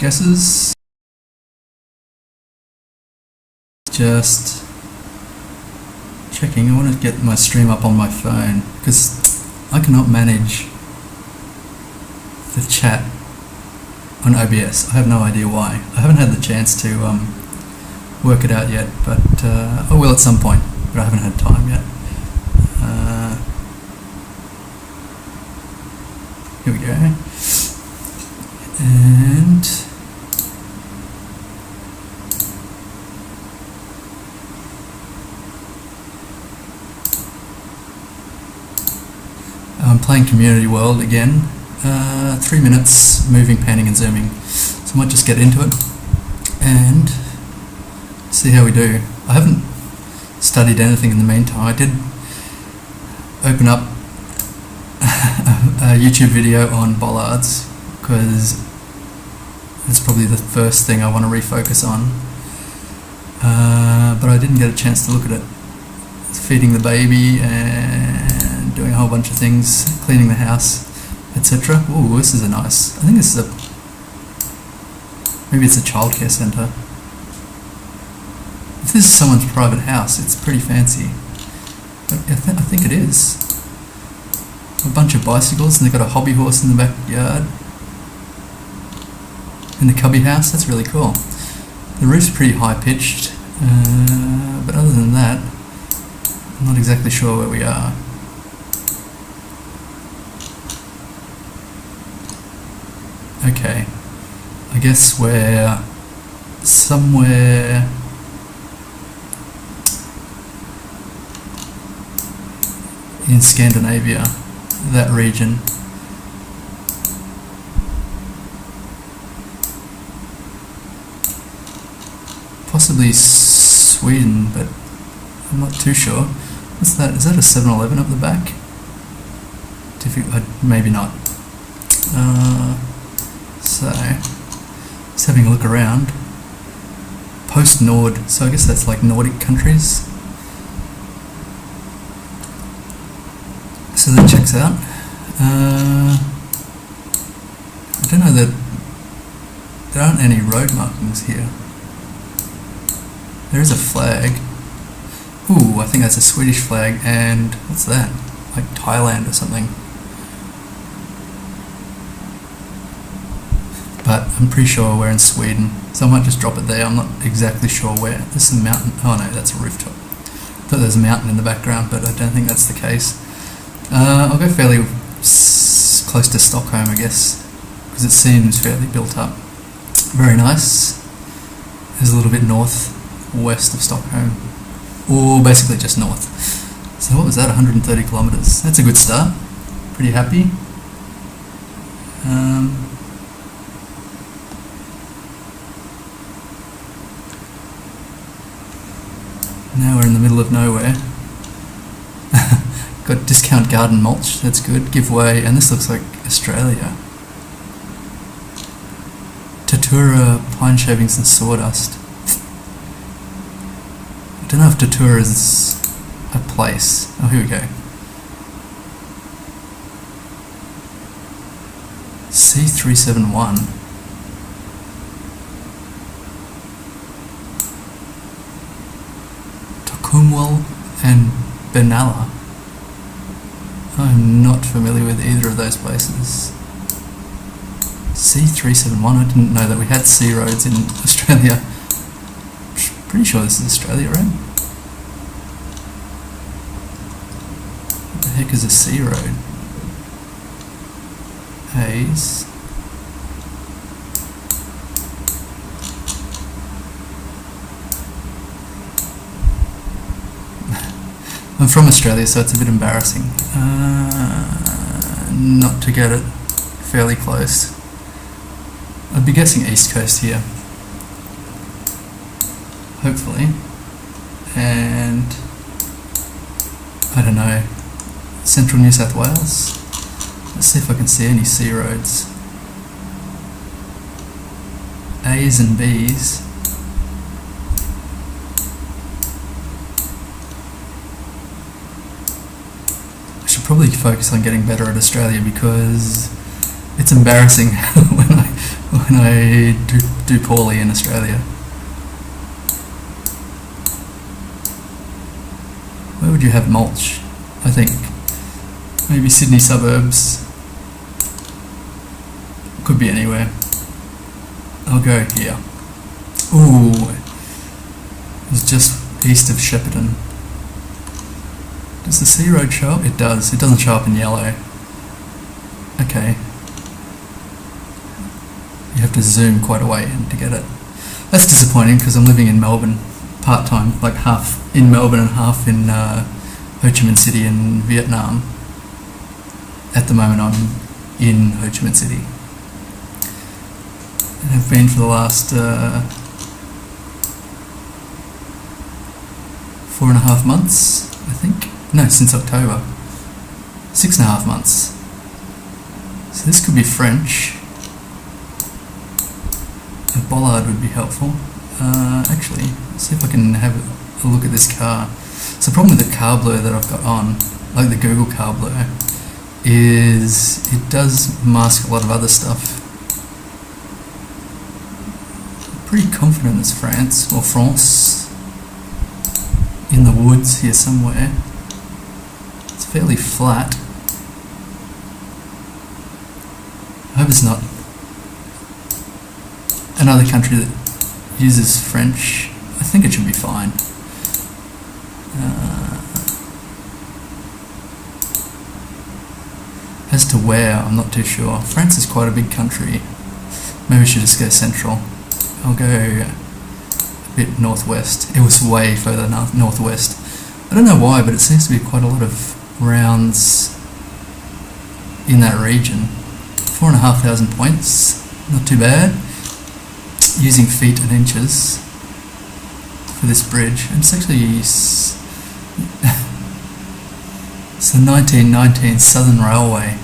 GeoGuessrs. Just checking. I want to get my stream up on my phone because I cannot manage the chat on OBS. I have no idea why. I haven't had the chance to work it out yet, but I will at some point, but I haven't had time yet. Here we go. And I'm playing Community World again. 3 minutes moving, panning and zooming. So I might just get into it and see how we do. I haven't studied anything in the meantime. I did open up a YouTube video on bollards because it's probably the first thing I want to refocus on. But I didn't get a chance to look at it. It's feeding the baby and doing a whole bunch of things, cleaning the house, etc. Ooh, this is a nice, I think this is maybe it's a childcare centre. If this is someone's private house, it's pretty fancy. I think it is. A bunch of bicycles, and they've got a hobby horse in the backyard. In the cubby house, that's really cool. The roof's pretty high pitched, but other than that, I'm not exactly sure where we are. Okay, I guess we're somewhere in Scandinavia, that region. Possibly Sweden, but I'm not too sure. What's that? Is that a 7-Eleven up the back? Maybe not. So, just having a look around. Post-Nord, so I guess that's like Nordic countries. So that checks out. I don't know that there aren't any road markings here. There is a flag. Ooh, I think that's a Swedish flag, and what's that? Like Thailand or something. But I'm pretty sure we're in Sweden, so I might just drop it there. I'm not exactly sure where. This is a mountain. Oh no, that's a rooftop. I thought there's a mountain in the background, but I don't think that's the case. I'll go fairly close to Stockholm, I guess, because it seems fairly built up. Very nice. There's a little bit north-west of Stockholm, or basically just north. So what was that, 130 kilometers? That's a good start. Pretty happy. Now we're in the middle of nowhere. Got discount garden mulch, that's good. Giveaway, and this looks like Australia. Tatura pine shavings and sawdust. I don't know if Tatura is a place. Oh, here we go. C371. Tokumwal and Benalla. I'm not familiar with either of those places. C371, I didn't know that we had C roads in Australia. Pretty sure this is Australia, right? What the heck is a C road? Hayes. I'm from Australia, so it's a bit embarrassing not to get it fairly close. I'd be guessing East Coast here, hopefully, and I don't know, Central New South Wales. Let's see if I can see any C roads. A's and B's. Probably focus on getting better at Australia because it's embarrassing when when I do poorly in Australia. Where would you have mulch? I think maybe Sydney suburbs. Could be anywhere. I'll go here. Ooh, it's just east of Shepparton. Does the C road show up? It does. It doesn't show up in yellow. Okay. You have to zoom quite a way in to get it. That's disappointing because I'm living in Melbourne part-time, like half in Melbourne and half in Ho Chi Minh City in Vietnam. At the moment I'm in Ho Chi Minh City. And have been for the last 4.5 months, I think. No, since October. 6.5 months. So this could be French. A bollard would be helpful. Actually, let's see if I can have a look at this car. So the problem with the car blur that I've got on, like the Google car blur, is it does mask a lot of other stuff. I'm pretty confident it's France, or France. In the woods here somewhere. It's fairly flat. I hope it's not another country that uses French. I think it should be fine. As to where, I'm not too sure. France is quite a big country. Maybe we should just go central. I'll go a bit northwest. It was way further northwest. I don't know why, but it seems to be quite a lot of rounds in that region. 4,500 points, not too bad. Using feet and inches for this bridge, and it's actually it's the 1919 Southern Railway,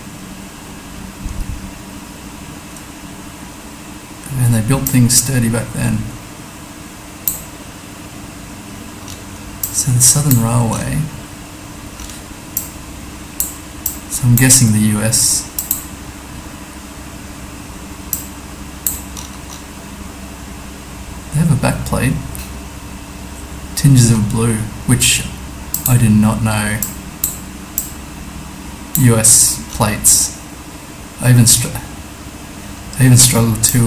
and they built things sturdy back then. So the Southern Railway, so I'm guessing the US. They have a back plate, tinges of blue, which I did not know. US plates. I even struggled to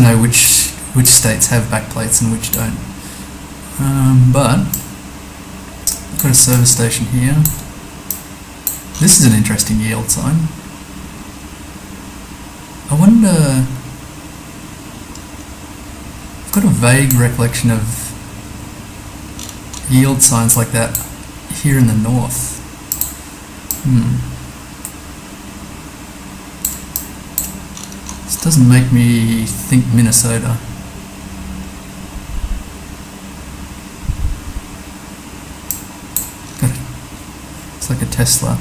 know which states have back plates and which don't. But I've got a service station here. This is an interesting yield sign. I wonder, I've got a vague recollection of yield signs like that here in the north. This doesn't make me think Minnesota. It's like a Tesla.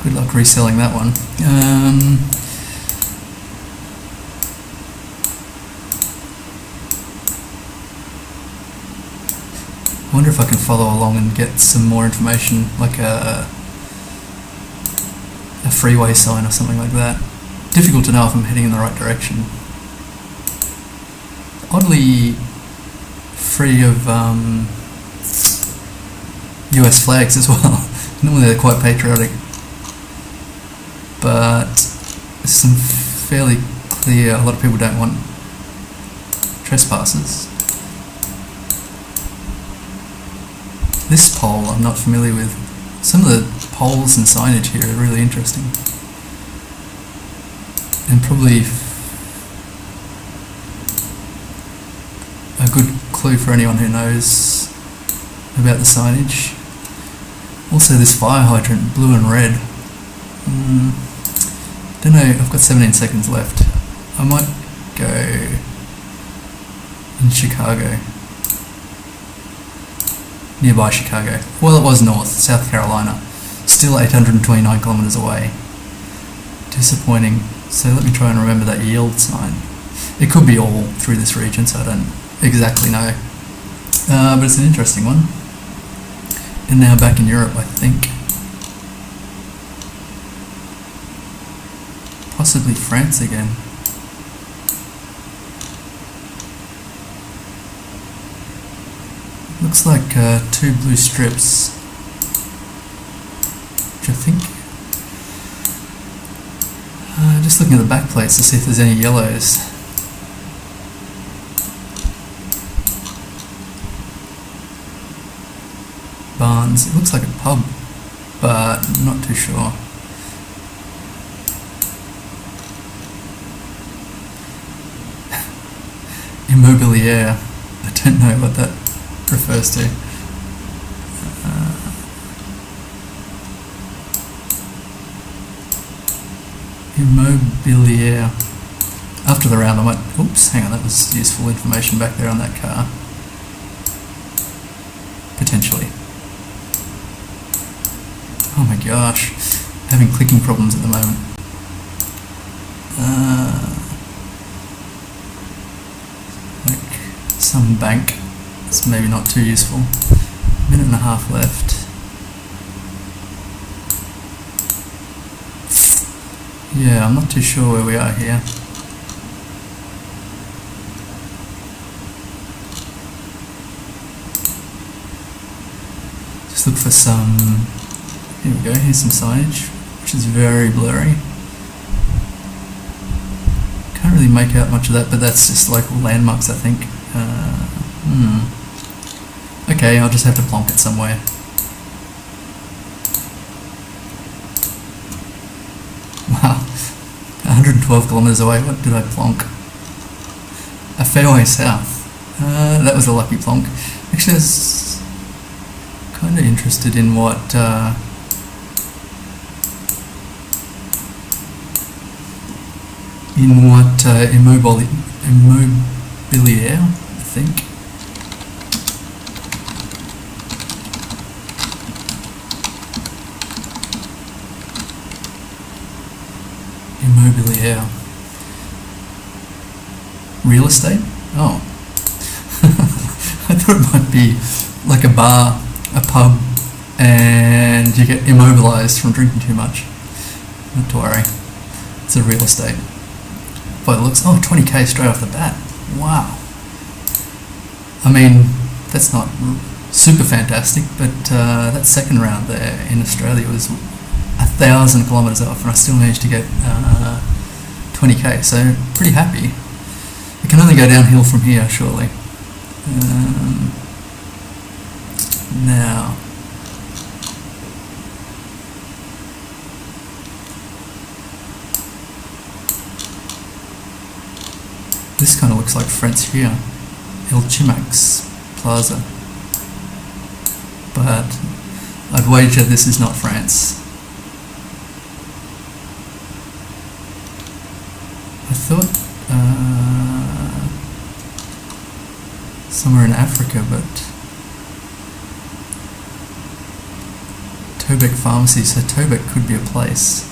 Good luck reselling that one. I wonder if I can follow along and get some more information, like a freeway sign or something like that. Difficult to know if I'm heading in the right direction. Oddly free of US flags as well. Normally they're quite patriotic, but some fairly clear, a lot of people don't want trespassers. This pole I'm not familiar with. Some of the poles and signage here are really interesting. And probably a good clue for anyone who knows about the signage. Also this fire hydrant, blue and red. Don't know, I've got 17 seconds left. I might go in Chicago. Nearby Chicago. Well, it was north, South Carolina. Still 829 kilometers away. Disappointing. So let me try and remember that yield sign. It could be all through this region, so I don't exactly know. But it's an interesting one. And now back in Europe, I think. possibly France again. Looks like 2 blue strips, which I think... just looking at the back plates to see if there's any yellows. Barnes, it looks like a pub, but I'm not too sure. Immobilier, I don't know what that refers to. Immobilier. After the round I might... Oops, hang on, that was useful information back there on that car. Potentially. Oh my gosh, having clicking problems at the moment. Like some bank. It's maybe not too useful. Minute and a half left. Yeah, I'm not too sure where we are here. Just look for some... Here we go, here's some signage, which is very blurry. Can't really make out much of that, but that's just local landmarks, I think. Okay, I'll just have to plonk it somewhere. Wow, 112 kilometres away, what did I plonk? A fairway south. That was a lucky plonk. Actually, I was kind of interested in what... Immobilier, I think. Immobilier. Real estate? Oh. I thought it might be like a bar, a pub, and you get immobilised from drinking too much. Not to worry. It's a real estate. By the looks, 20k straight off the bat. Wow. I mean, that's not super fantastic, but that second round there in Australia was 1,000 kilometres off, and I still managed to get 20k, so pretty happy. It can only go downhill from here, surely. Now, this kind of looks like France here, El Chimax Plaza, but I'd wager this is not France. I thought somewhere in Africa, but Tobec Pharmacy, so Tobec could be a place.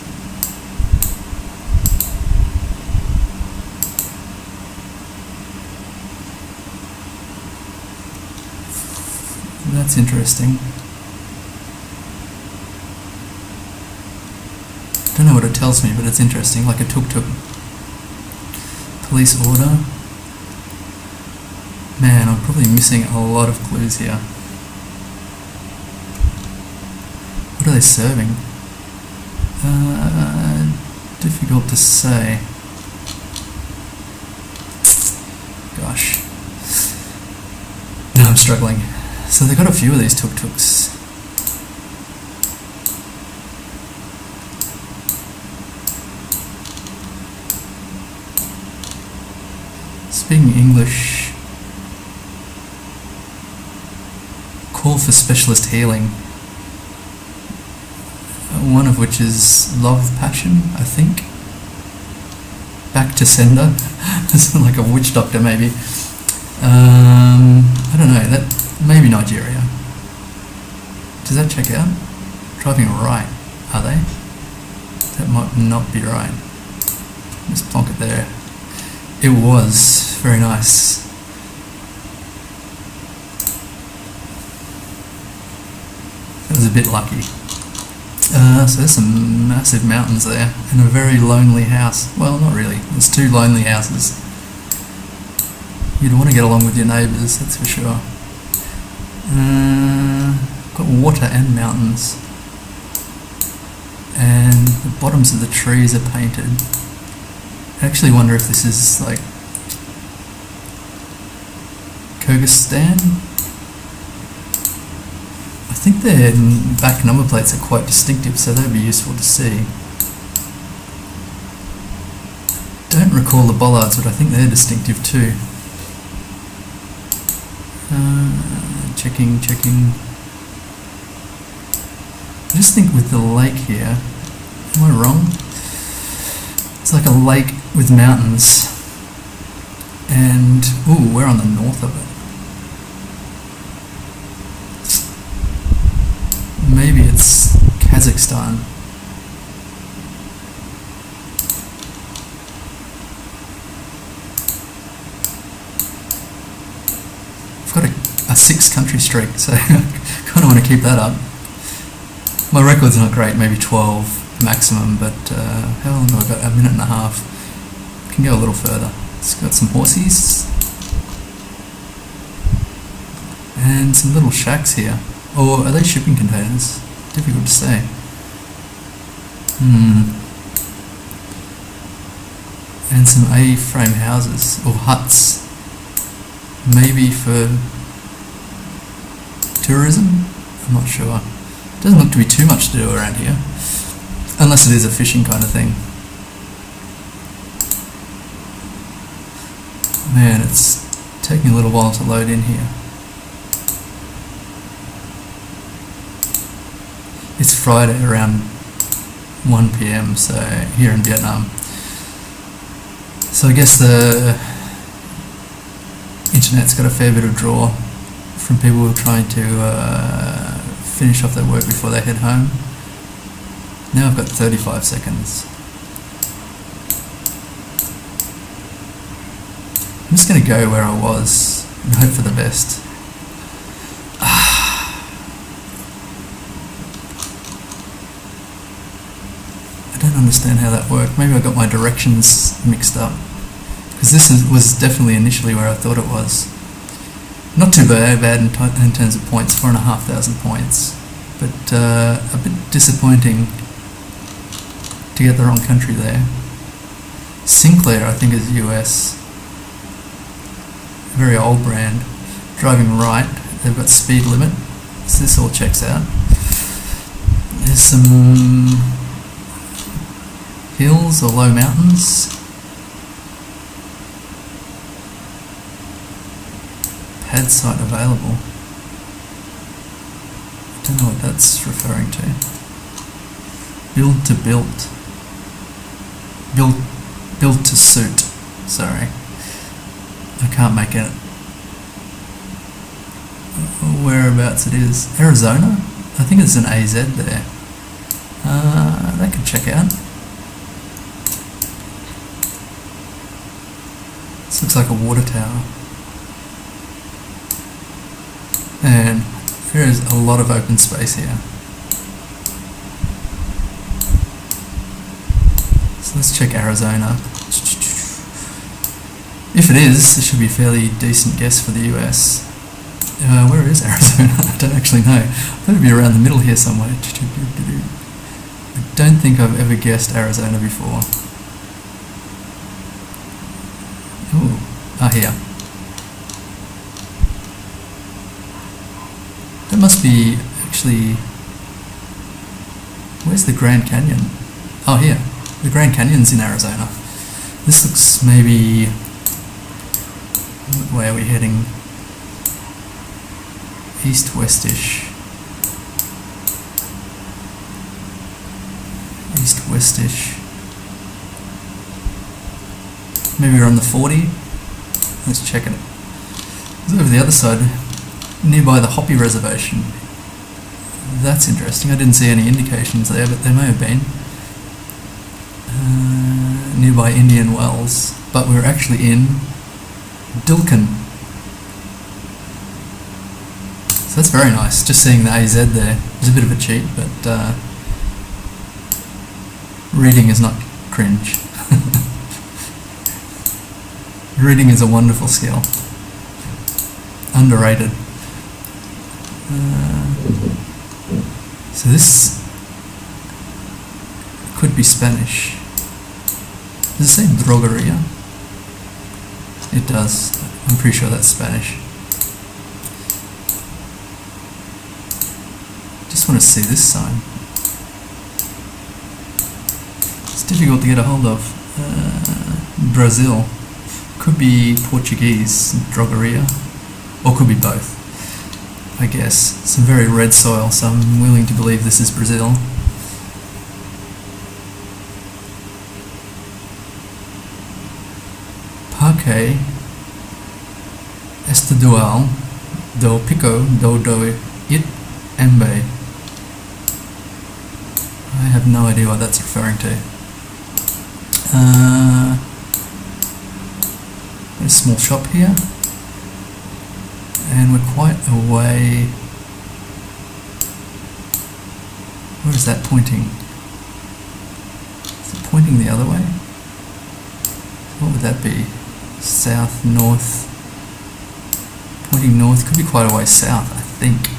That's interesting. Don't know what it tells me, but it's interesting, like a tuk-tuk. Police order. Man, I'm probably missing a lot of clues here. What are they serving? Difficult to say. Gosh. No, I'm struggling. So they've got a few of these tuk-tuks. Speaking English. Call for specialist healing. One of which is Love Passion, I think. Back to sender. It's like a witch doctor, maybe. I don't know. That maybe Nigeria. Does that check out? Driving right, are they? That might not be right. Just plonk it there. It was very nice. That was a bit lucky. So there's some massive mountains there and a very lonely house. Well, not really. There's two lonely houses. You'd want to get along with your neighbours, that's for sure. Got water and mountains. And the bottoms of the trees are painted. I actually wonder if this is like Kyrgyzstan. I think their back number plates are quite distinctive, so that would be useful to see. Don't recall the bollards, but I think they're distinctive too. Checking. I just think with the lake here, am I wrong? It's like a lake with mountains, and ooh, we're on the north of it. Maybe it's Kazakhstan. I've got a 6-country streak, so I kind of want to keep that up. My record's not great, maybe 12 maximum, but how long have I got? A minute and a half. Can go a little further. It's got some horsies and some little shacks here. Or are they shipping containers? Difficult to say. And some A-frame houses or huts. Maybe for tourism? I'm not sure. Doesn't look to be too much to do around here. Unless it is a fishing kind of thing. Man, it's taking a little while to load in here. It's Friday around 1 PM, so here in Vietnam. So I guess the internet's got a fair bit of draw from people who are trying to finish off their work before they head home. Now I've got 35 seconds. I'm just going to go where I was and hope for the best. I don't understand how that worked. Maybe I got my directions mixed up. Because this was definitely initially where I thought it was. Not too bad in terms of points, 4,500 points. But a bit disappointing to get the wrong country there. Sinclair, I think, is US. A very old brand. Driving right, they've got speed limit. So this all checks out. There's some hills or low mountains. Pad site available. I don't know what that's referring to. Build to build. Build to suit. Sorry. I can't make it. Whereabouts it is. Arizona? I think it's an AZ there. That could check out. This looks like a water tower. And there is a lot of open space here. So let's check Arizona. If it is, it should be a fairly decent guess for the US. Where is Arizona? I don't actually know. I thought it'd be around the middle here somewhere. I don't think I've ever guessed Arizona before. Ooh, here. That must be actually... Where's the Grand Canyon? Oh, here. The Grand Canyon's in Arizona. This looks maybe... What way are we heading? East-westish. East-westish. Maybe we're on the 40. Let's check it. It's over the other side, nearby the Hopi Reservation. That's interesting. I didn't see any indications there, but there may have been. Nearby Indian Wells. But we're actually in Dilken. So that's very nice. Just seeing the AZ there. It was a bit of a cheat, but Reading is not cringe. Reading is a wonderful skill. Underrated. So this could be Spanish. Does it say drogeria? It does. I'm pretty sure that's Spanish. Just want to see this sign. It's difficult to get a hold of. Brazil. Could be Portuguese, drogeria, or could be both, I guess. Some very red soil, so I'm willing to believe this is Brazil. Parque Estadual do Pico do Itembe. I have no idea what that's referring to. There's a small shop here, and we're quite away. Where is that pointing? Is it pointing the other way? What would that be? South, north? Pointing north, could be quite a way south, I think.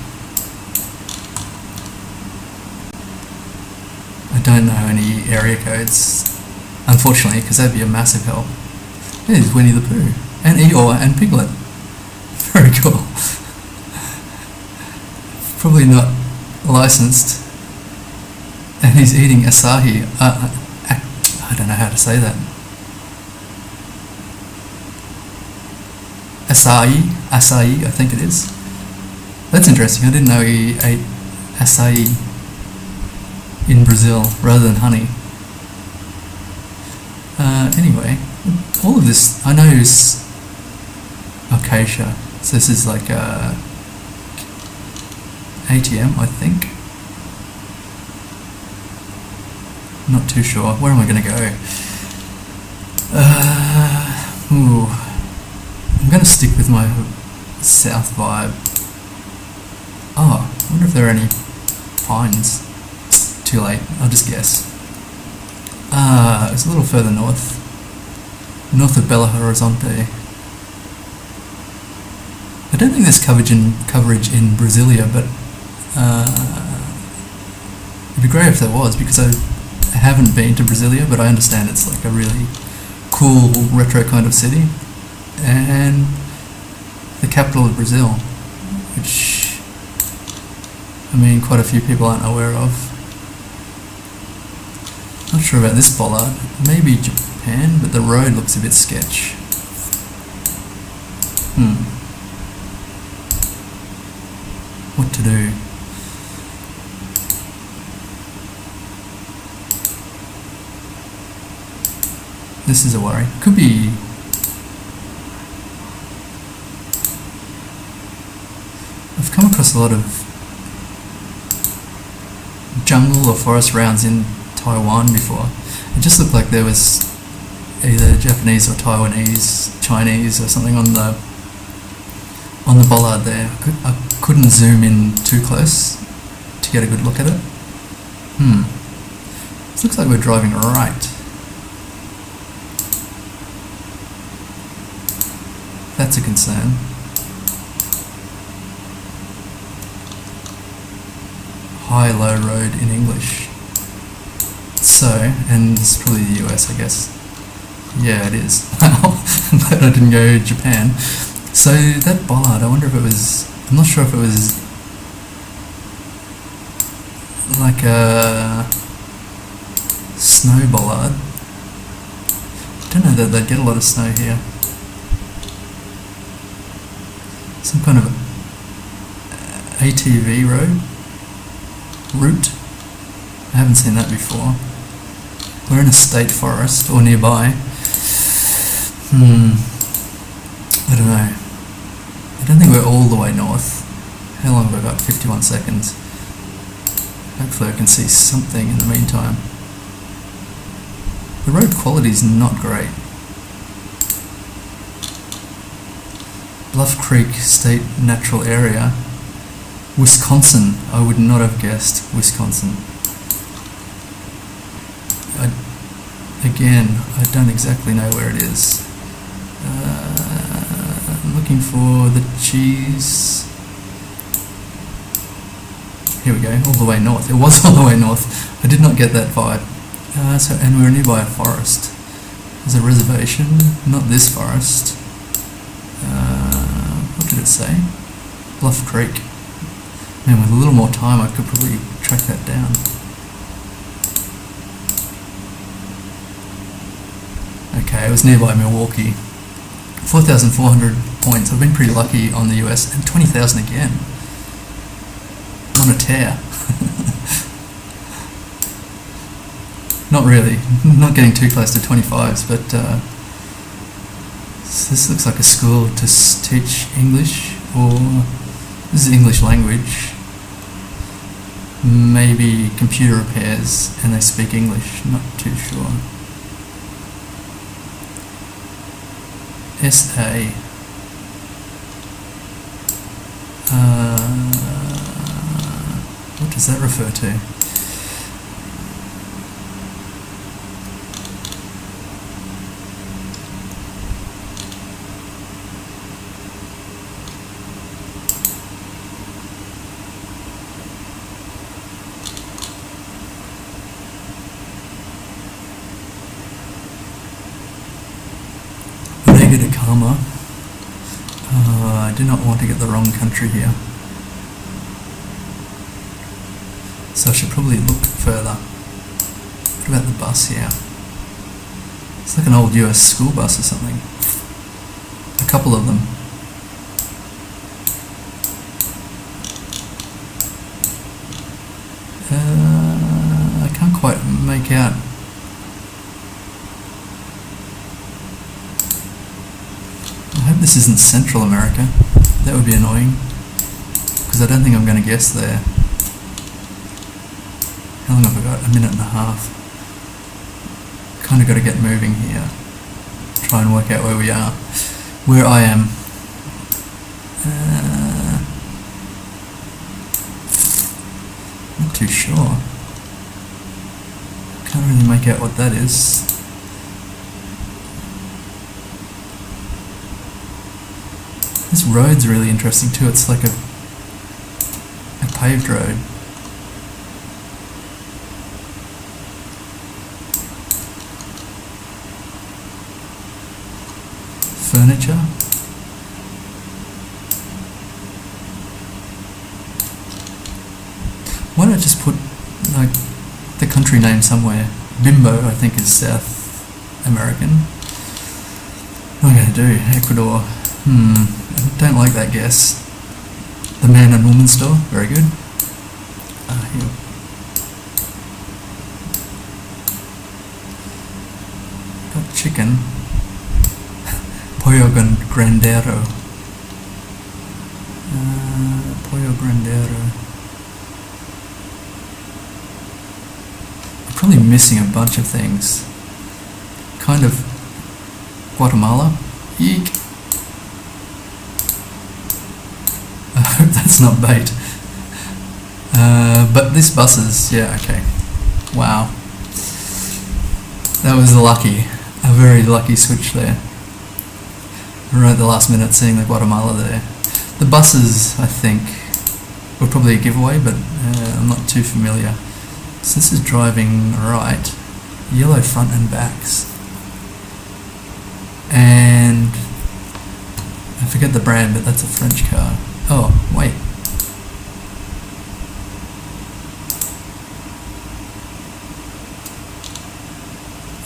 I don't know any area codes, unfortunately, because that'd be a massive help. There's Winnie the Pooh, and Eeyore, and Piglet. Very cool. Probably not licensed. And he's eating Asahi. I don't know how to say that. Acai, I think it is. That's interesting. I didn't know he ate acai in Brazil rather than honey. Anyway, all of this, I know is acacia. So this is like a ATM, I think. Not too sure. Where am I going to go? I'm going to stick with my south vibe. Oh, I wonder if there are any pines. Too late, I'll just guess. It's a little further north. North of Belo Horizonte. I don't think there's coverage in Brasilia, but it'd be great if there was, because I haven't been to Brasilia, but I understand it's like a really cool retro kind of city, and the capital of Brazil, which I mean quite a few people aren't aware of. Not sure about this bollard. Maybe Japan, but the road looks a bit sketch. What to do? This is a worry. Could be... I've come across a lot of jungle or forest rounds in Taiwan before. It just looked like there was either Japanese or Taiwanese, Chinese or something on the bollard there. I couldn't zoom in too close to get a good look at it. This looks like we're driving right. That's a concern. High-low road in English. So, and it's probably the US, I guess. Yeah, it is. Wow, I'm glad I didn't go to Japan. So that bollard, I wonder if it was... I'm not sure if it was like a snow bollard. I don't know that they'd get a lot of snow here. Some kind of ATV route. I haven't seen that before. We're in a state forest or nearby. I don't know. I don't think we're all the way north. How long have I got? 51 seconds. Hopefully I can see something in the meantime. The road quality is not great. Bluff Creek State Natural Area. Wisconsin. I would not have guessed Wisconsin. I Again, I don't exactly know where it is. I'm looking for the cheese. Here we go, all the way north. It was all the way north. I did not get that vibe. And we were nearby a forest. There's a reservation, not this forest. What did it say? Bluff Creek. Man, with a little more time I could probably track that down. Okay, it was nearby Milwaukee. 4,400 points. I've been pretty lucky on the US, and 20,000 again. On a tear. Not really. Not getting too close to 25s, but this looks like a school to teach English, or this is English language. Maybe computer repairs, and they speak English. Not too sure. SA. What does that refer to? Negative karma. I do not want to get the wrong country here. So I should probably look further. What about the bus here? It's like an old US school bus or something. A couple of them. I can't quite make out. I hope this isn't Central America. That would be annoying, because I don't think I'm going to guess there. How long have I got? A minute and a half. Kind of got to get moving here. Try and work out where we are. Where I am. Not too sure. Can't really make out what that is. This road's really interesting too. It's like a paved road. Furniture. Why don't I just put like the country name somewhere? Bimbo, I think, is South American. What am I going to do? Ecuador. I don't like that guess. The man and woman store. Very good. Here. Got chicken. Pollo grandero. Pollo grandero. I'm probably missing a bunch of things. Kind of Guatemala. Eek. I hope that's not bait. But this buses, yeah, okay. Wow. That was a very lucky switch there. Right at the last minute, seeing the Guatemala there. The buses, I think, were probably a giveaway, but I'm not too familiar. So this is driving right, yellow front and backs. And I forget the brand, but that's a French car. Oh, wait.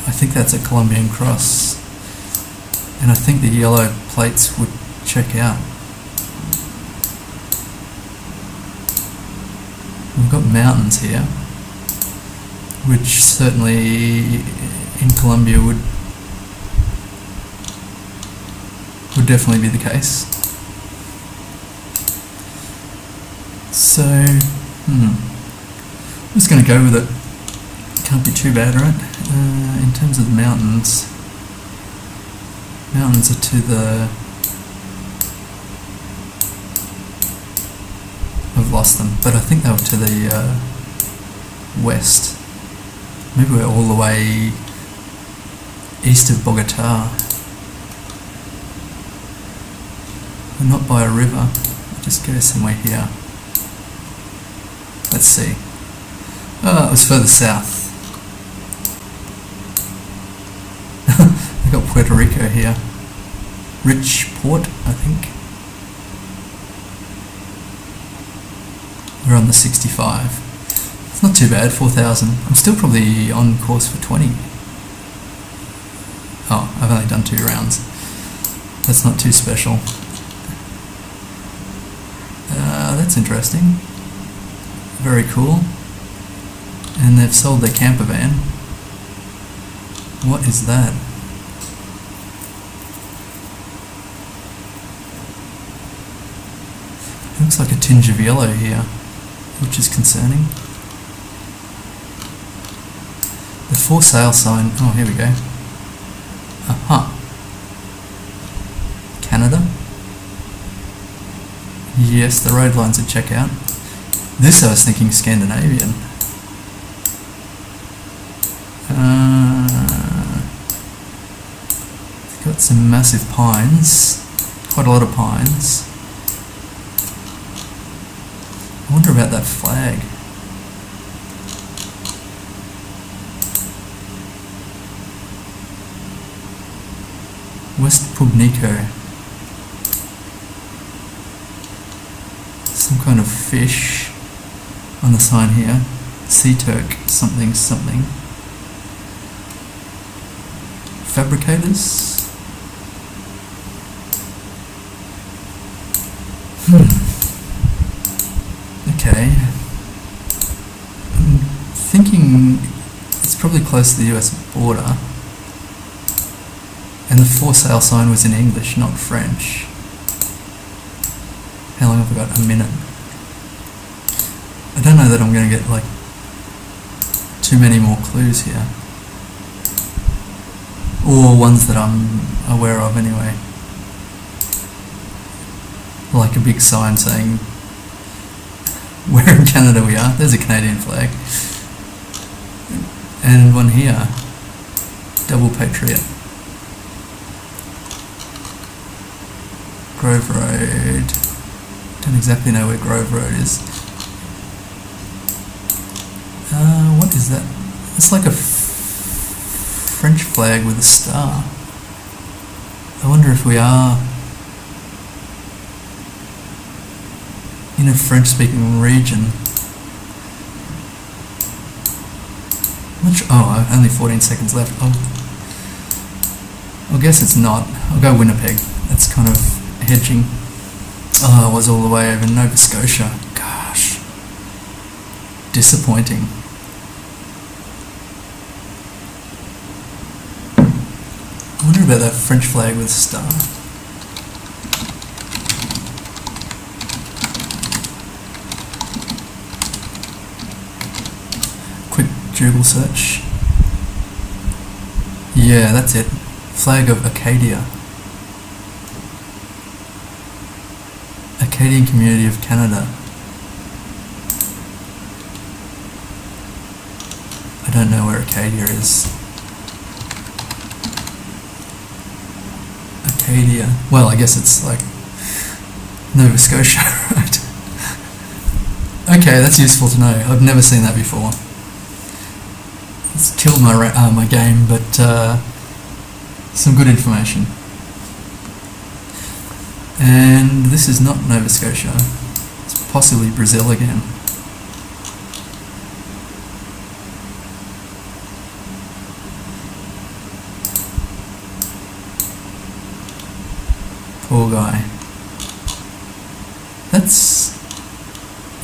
I think that's a Colombian cross. And I think the yellow plates would check out. We've got mountains here, which certainly in Colombia would definitely be the case. So, I'm just going to go with it. Can't be too bad, right? In terms of the mountains, mountains are to the... I've lost them, but I think they were to the west. Maybe we're all the way east of Bogota. We're not by a river. We'll just go somewhere here. Let's see. Oh, it was further south. We've got Puerto Rico here. Rich Port, I think. We're on the 65. It's not too bad, 4,000. I'm still probably on course for 20. Oh, I've only done 2 rounds. That's not too special. That's interesting. Very cool. And they've sold their camper van. What is that? It looks like a tinge of yellow here, which is concerning. The for sale sign. Oh, here we go. Aha. Canada. Yes, the road lines would check out. This I was thinking Scandinavian. Got some massive pines. Quite a lot of pines. I wonder about that flag. West Pubnico. Some kind of fish on the sign here. Sea turk something something. Fabricators? Okay. I'm thinking it's probably close to the US border. And the for sale sign was in English, not French. How long have I got? A minute. I don't know that I'm going to get like too many more clues here. Or ones that I'm aware of anyway. Like a big sign saying where in Canada we are. There's a Canadian flag. And one here. Double Patriot. Grove Road. Don't exactly know where Grove Road is. What is that? It's like a French flag with a star. I wonder if we are in a French-speaking region. Oh, only 14 seconds left. I guess it's not. I'll go Winnipeg. That's kind of hedging. Oh, I was all the way over Nova Scotia. Gosh. Disappointing. I wonder about that French flag with a star. Quick Google search. Yeah, that's it. Flag of Acadia. Acadian Community of Canada. I don't know where Acadia is. Acadia. Well, I guess it's like Nova Scotia, right? Okay, that's useful to know. I've never seen that before. It's killed my game, but some good information. And this is not Nova Scotia. It's possibly Brazil again. Poor guy. That's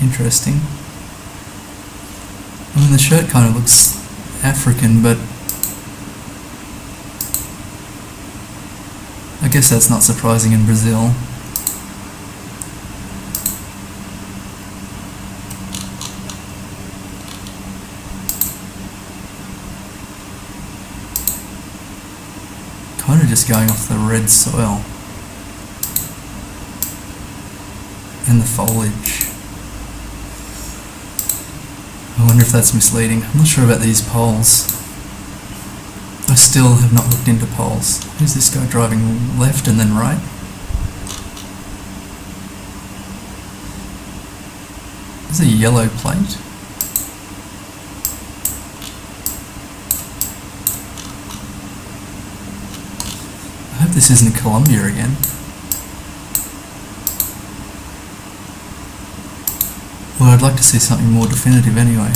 interesting. I mean, the shirt kind of looks African, but I guess that's not surprising in Brazil. Kind of just going off the red soil and the foliage. I wonder if that's misleading. I'm not sure about these poles. I still have not looked into poles. Who's this guy driving left and then right? There's a yellow plate. I hope this isn't Colombia again. Well, I'd like to see something more definitive anyway.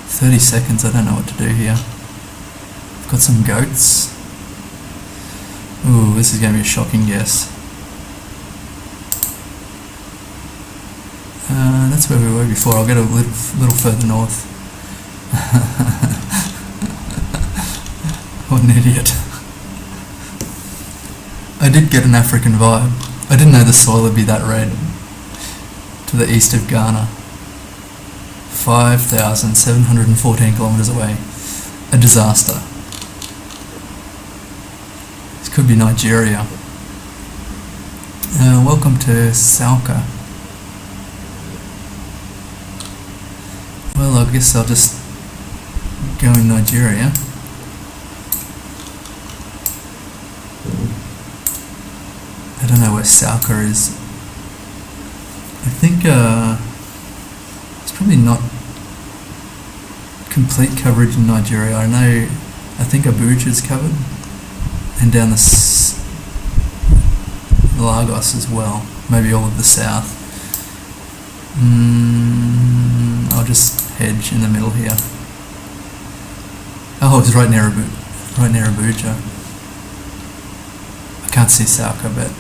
30 seconds, I don't know what to do here. I've got some goats. Ooh, this is going to be a shocking guess. That's where we were before. I'll get a little further north. What an idiot. I did get an African vibe. I didn't know the soil would be that red. To the east of Ghana. 5,714 kilometres away. A disaster. This could be Nigeria. Welcome to Salka. Well, I guess I'll just go in Nigeria. I don't know where Salka is. I think it's probably not complete coverage in Nigeria. I think Abuja's covered, and down the Lagos as well. Maybe all of the south. I'll just hedge in the middle here. Oh, it's right near Abuja. I can't see Salka, but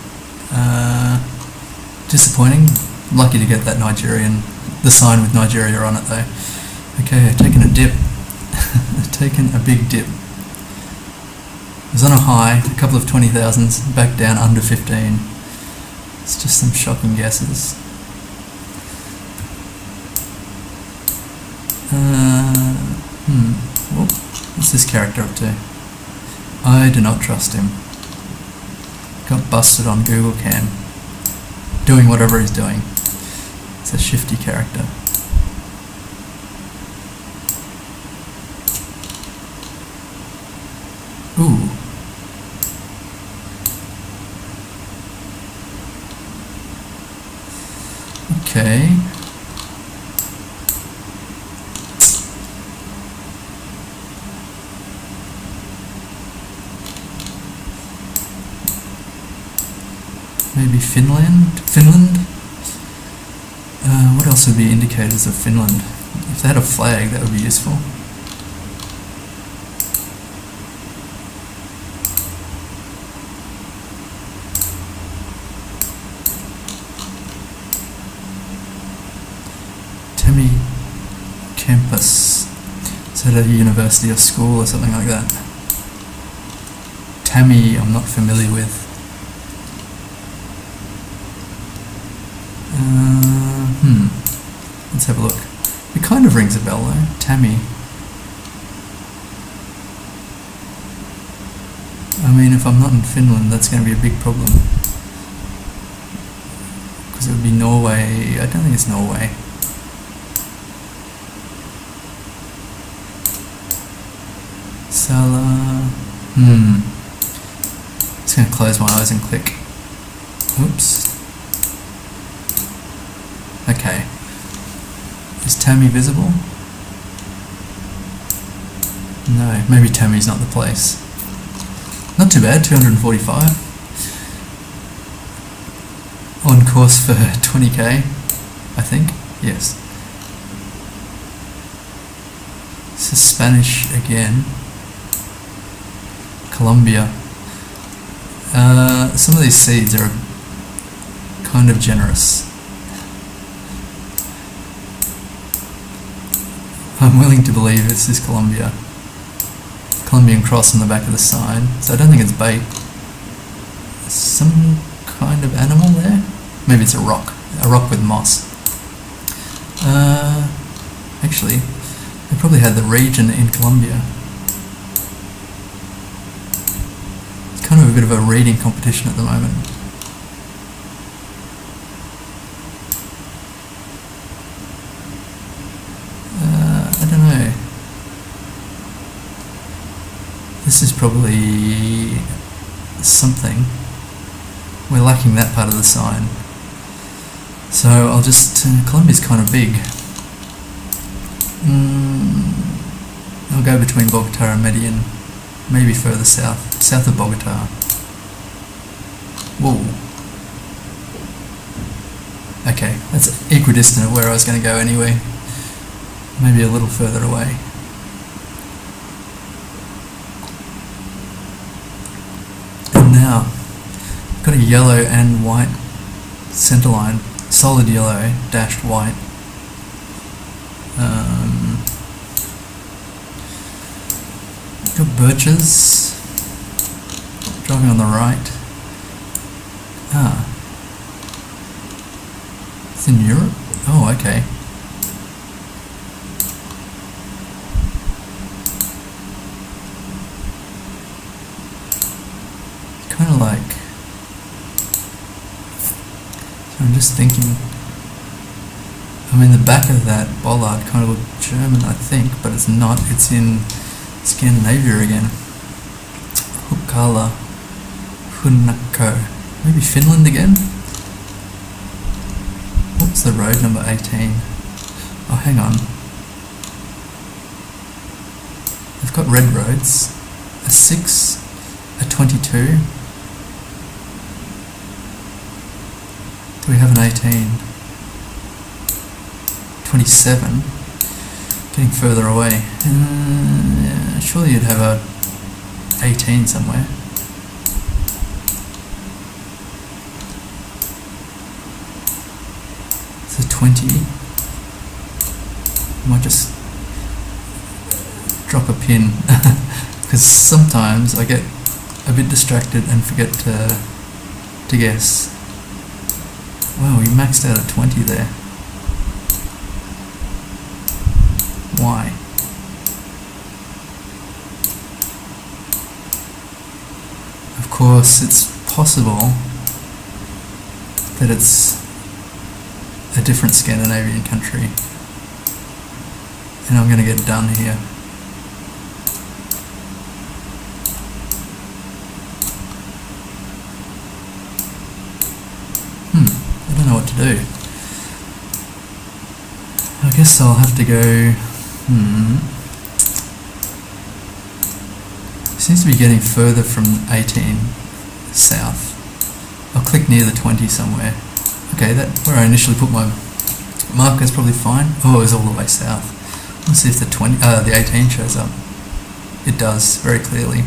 disappointing. Lucky to get that the sign with Nigeria on it though. Okay, taking a dip. Taking a big dip. It was on a high, a couple of 20,000s, back down under 15. It's just some shocking guesses. What's this character up to? I do not trust him. Got busted on Google Cam. Doing whatever he's doing. It's a shifty character. Ooh. Okay. Maybe Finland? What else would be indicators of Finland? If they had a flag, that would be useful. Temi campus. Is that a university or school or something like that? Tami, I'm not familiar with. Let's have a look. It kind of rings a bell though. Tammy. I mean, if I'm not in Finland, that's going to be a big problem. Because it would be Norway. I don't think it's Norway. Sala. Just going to close my eyes and click. Oops. Okay. Is Tammy visible? No, maybe Tammy's not the place. Not too bad, 245. On course for 20k, I think. Yes. This is Spanish again. Colombia. Some of these seeds are kind of generous. I'm willing to believe this is Colombia. Colombian cross on the back of the sign. So I don't think it's bait. Some kind of animal there? Maybe it's a rock. A rock with moss. Actually, they probably had the region in Colombia. It's kind of a bit of a reading competition at the moment. probably something. We're lacking that part of the sign. So I'll just, Colombia's kind of big. I'll go between Bogota and Medellin, maybe further south of Bogota. Whoa. Okay, that's equidistant of where I was going to go anyway. Maybe a little further away. And now, got a yellow and white center line, solid yellow, dashed white. Got birches, driving on the right. It's in Europe? Oh, okay. Kind of like, so I'm just thinking, I mean the back of that bollard kind of looked German, I think, but it's not, it's in Scandinavia again. Hukkala, Hunnakko, maybe Finland again? What's the road number 18? Oh, hang on. They've got red roads, a 6, a 22. Do we have an 18? 27. Getting further away. Yeah, surely you'd have a 18 somewhere. It's a 20. I might just drop a pin because sometimes I get a bit distracted and forget to guess. Wow, we maxed out at 20 there. Why? Of course, it's possible that it's a different Scandinavian country, and I'm going to get done here. I don't know what to do. I guess I'll have to go. Seems to be getting further from 18 south. I'll click near the 20 somewhere. Okay, that where I initially put my marker is probably fine. Oh, it was all the way south. Let's see if the 18 shows up. It does, very clearly.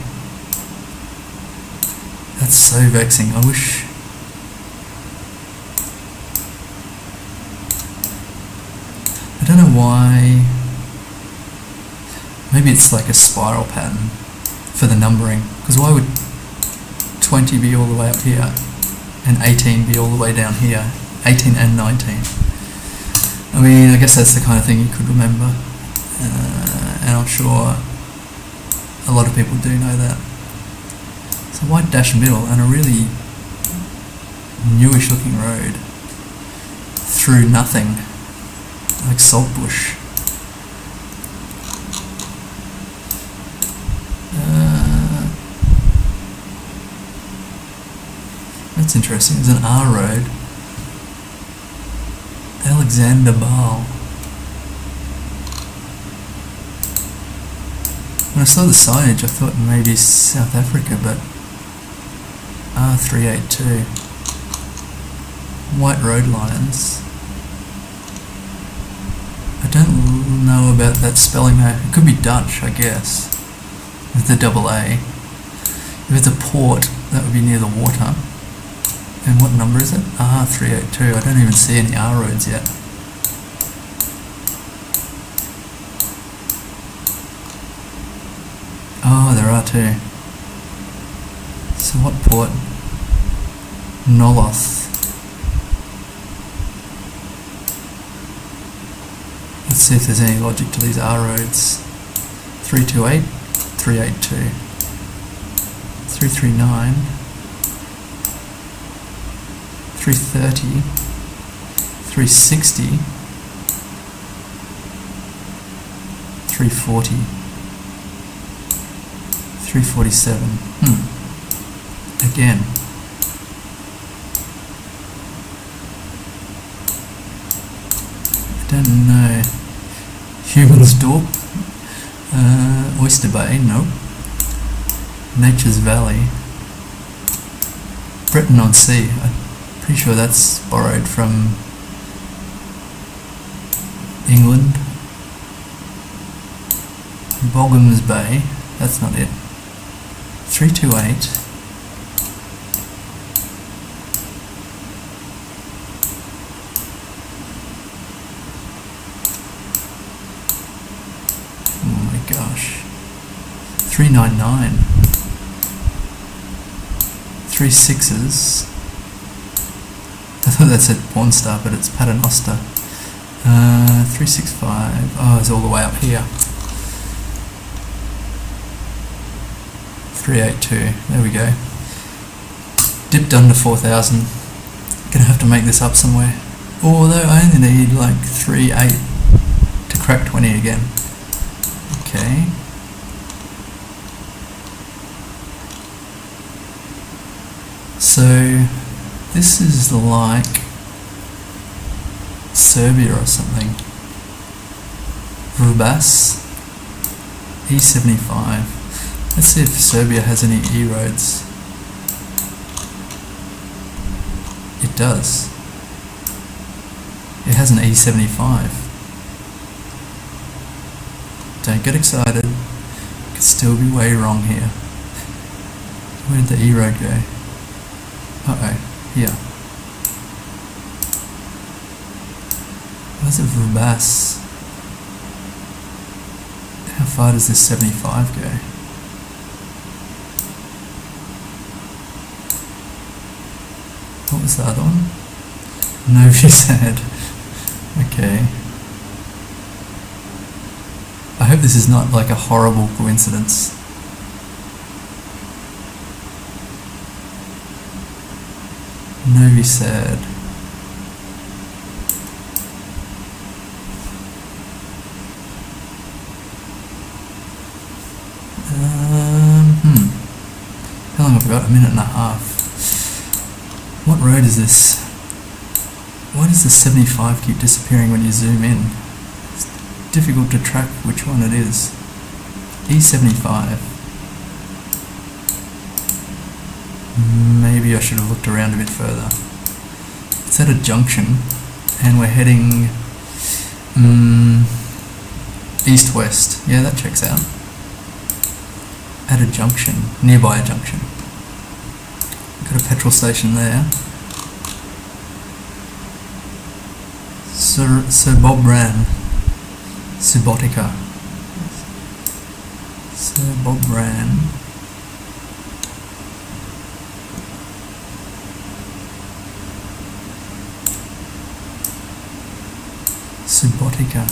That's so vexing. I wish. I don't know why. Maybe it's like a spiral pattern for the numbering. Because why would 20 be all the way up here and 18 be all the way down here? 18 and 19. I mean, I guess that's the kind of thing you could remember. And I'm sure a lot of people do know that. It's a white dash middle and a really newish looking road through nothing, like saltbush. That's interesting. There's an R road. Alexander Ball. When I saw the signage, I thought maybe South Africa, but R382. White road lines. I don't know about that spelling though. It could be Dutch, I guess, with the double A. If it's a port, that would be near the water. And what number is it? R382. I don't even see any R roads yet. Oh, there are two. So what port? Noloth. Let's see if there's any logic to these R roads. 328, 382, 339, 330, 360, 340, 347. Again. I don't know. Humansdorp. Oyster Bay, nope. Nature's Valley. Breton-on-Sea. I'm pretty sure that's borrowed from England. Bogham's Bay. That's not it. 328. Oh my gosh. 399. 3 6s. I thought that said Pawn Star, but it's Paternoster. 365. Oh, it's all the way up here. 382. There we go. Dipped under 4,000. Gonna have to make this up somewhere. Although I only need like 3.8 to crack 20 again. Okay. So this is like Serbia or something. Vrbas, E75. Let's see if Serbia has any E roads. It does. It has an E75. Don't get excited. Could still be way wrong here. Where did the E road go? Uh-oh, here. Where's it Vrbas? How far does this 75 go? What was the other one? Novi Sad. Okay. I hope this is not like a horrible coincidence. Novi Sad. How long have we got? A minute and a half. What road is this? Why does the 75 keep disappearing when you zoom in? It's difficult to track which one it is. E75. Maybe I should have looked around a bit further. It's at a junction and we're heading east-west. Yeah, that checks out. At a junction, nearby a junction. Got a petrol station there. Sir Bob Ran. Subotica. Sir Bob Ran. Subotica.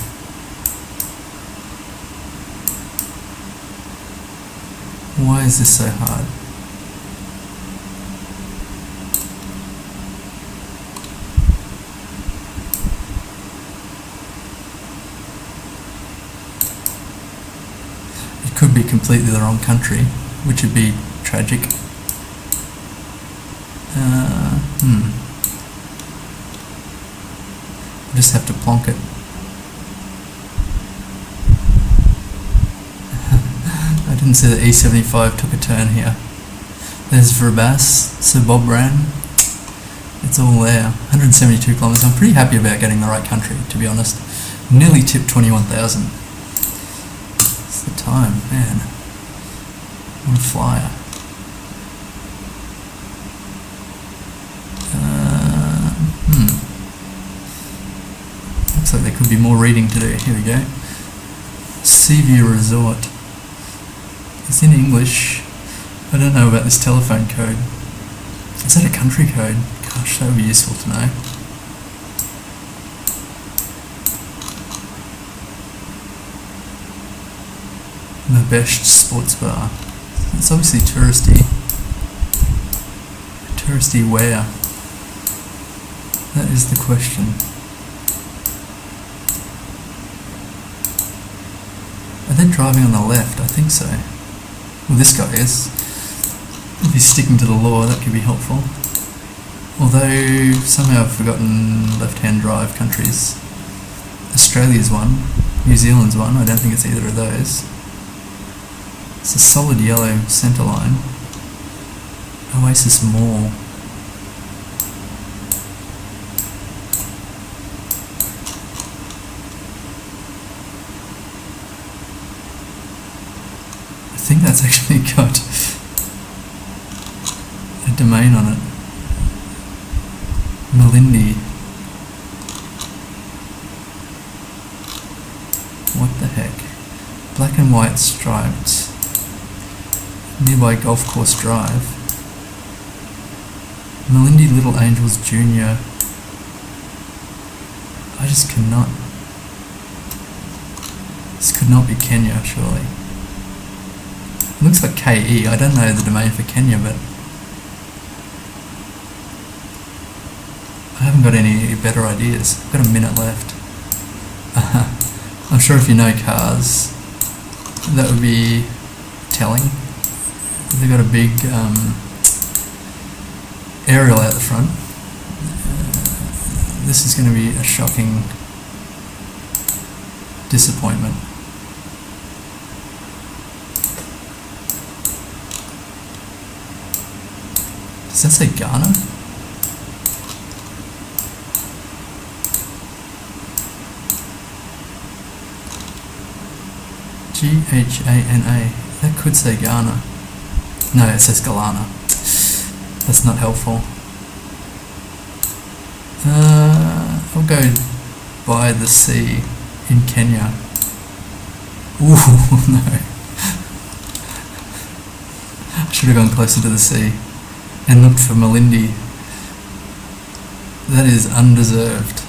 Why is this so hard? It could be completely the wrong country, which would be tragic. I just have to plonk it. I didn't see that E75 took a turn here. There's Vrbas, Sir Bob Ran. It's all there. 172 kilometers. I'm pretty happy about getting the right country, to be honest. Nearly tipped 21,000. It's the time, man. What a flyer. Looks like there could be more reading to do. Here we go. Seaview Resort. It's in English. I don't know about this telephone code. Is that a country code? Gosh, that would be useful to know. Mabesht Sports Bar. It's obviously touristy. Touristy where? That is the question. Are they driving on the left? I think so. Well, this guy is. If he's sticking to the law, that could be helpful. Although, somehow I've forgotten left-hand drive countries. Australia's one, New Zealand's one, I don't think it's either of those. It's a solid yellow centre line. Oasis Mall. I think that's actually got a domain on it. Malindi. What the heck? Black and white striped. Nearby Golf Course Drive. Malindi Little Angels Jr. I just cannot. This could not be Kenya, surely. It looks like KE. I don't know the domain for Kenya, but I haven't got any better ideas. I've got a minute left. I'm sure if you know cars, that would be telling. They've got a big aerial out the front. This is going to be a shocking disappointment. Does that say Ghana? Ghana. That could say Ghana. No, it says Galana. That's not helpful. I'll go by the sea in Kenya. Ooh, no. I should have gone closer to the sea and looked for Malindi. That is undeserved.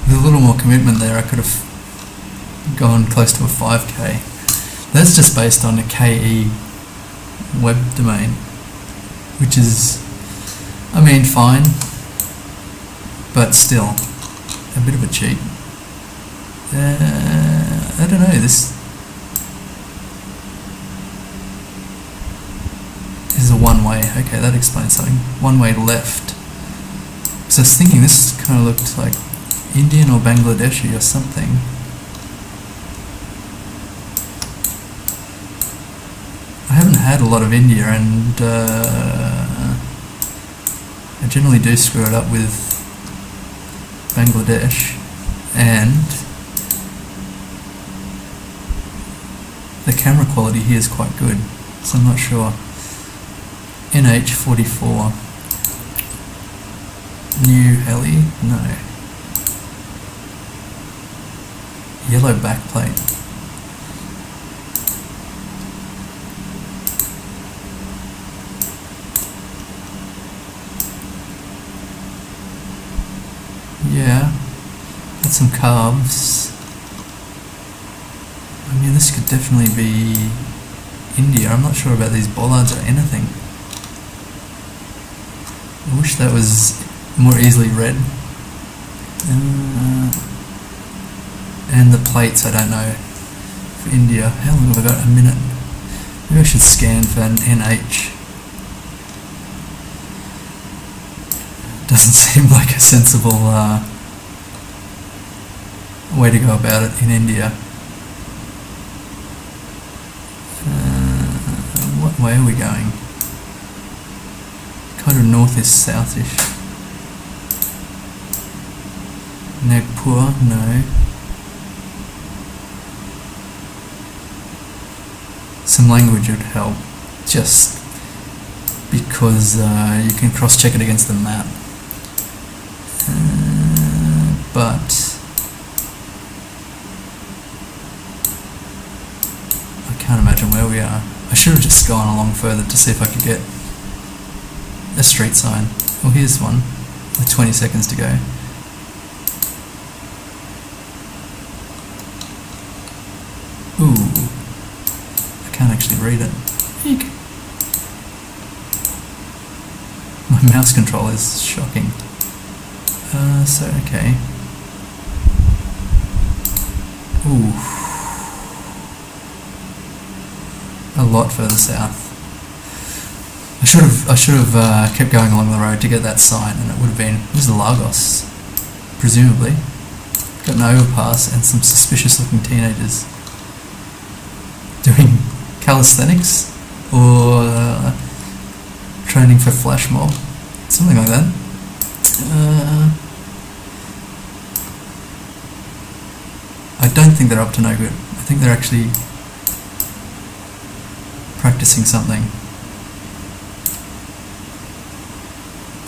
With a little more commitment there, I could have gone close to a 5k. That's just based on a KE web domain, which is, I mean, fine, but still a bit of a cheat. I don't know, this is a one-way. Okay, that explains something. One-way left. So I was thinking this kind of looked like Indian or Bangladeshi or something. I haven't had a lot of India, and I generally do screw it up with Bangladesh, and the camera quality here is quite good, so I'm not sure. NH44. New heli? No. Yellow backplate. Yeah, got some calves. I mean, this could definitely be India. I'm not sure about these bollards or anything. I wish that was more easily read. And the plates, I don't know. For India, how long have I got? A minute. Maybe I should scan for an NH. Doesn't seem like a sensible way to go about it in India. What way are we going? Kind of north-ish, south-ish. Nagpur? No. Some language would help, just because you can cross-check it against the map. But I can't imagine where we are. I should have just gone along further to see if I could get a street sign. Well, here's one with 20 seconds to go. Ooh, I can't actually read it. Eek. My mouse control is shocking. So, okay. Ooh. lot further south. I should have kept going along the road to get that sign, and it would have been, this is Lagos, presumably. Got an overpass and some suspicious looking teenagers doing calisthenics or training for flash mob, something like that. I don't think they're up to no good. I think they're actually practicing something.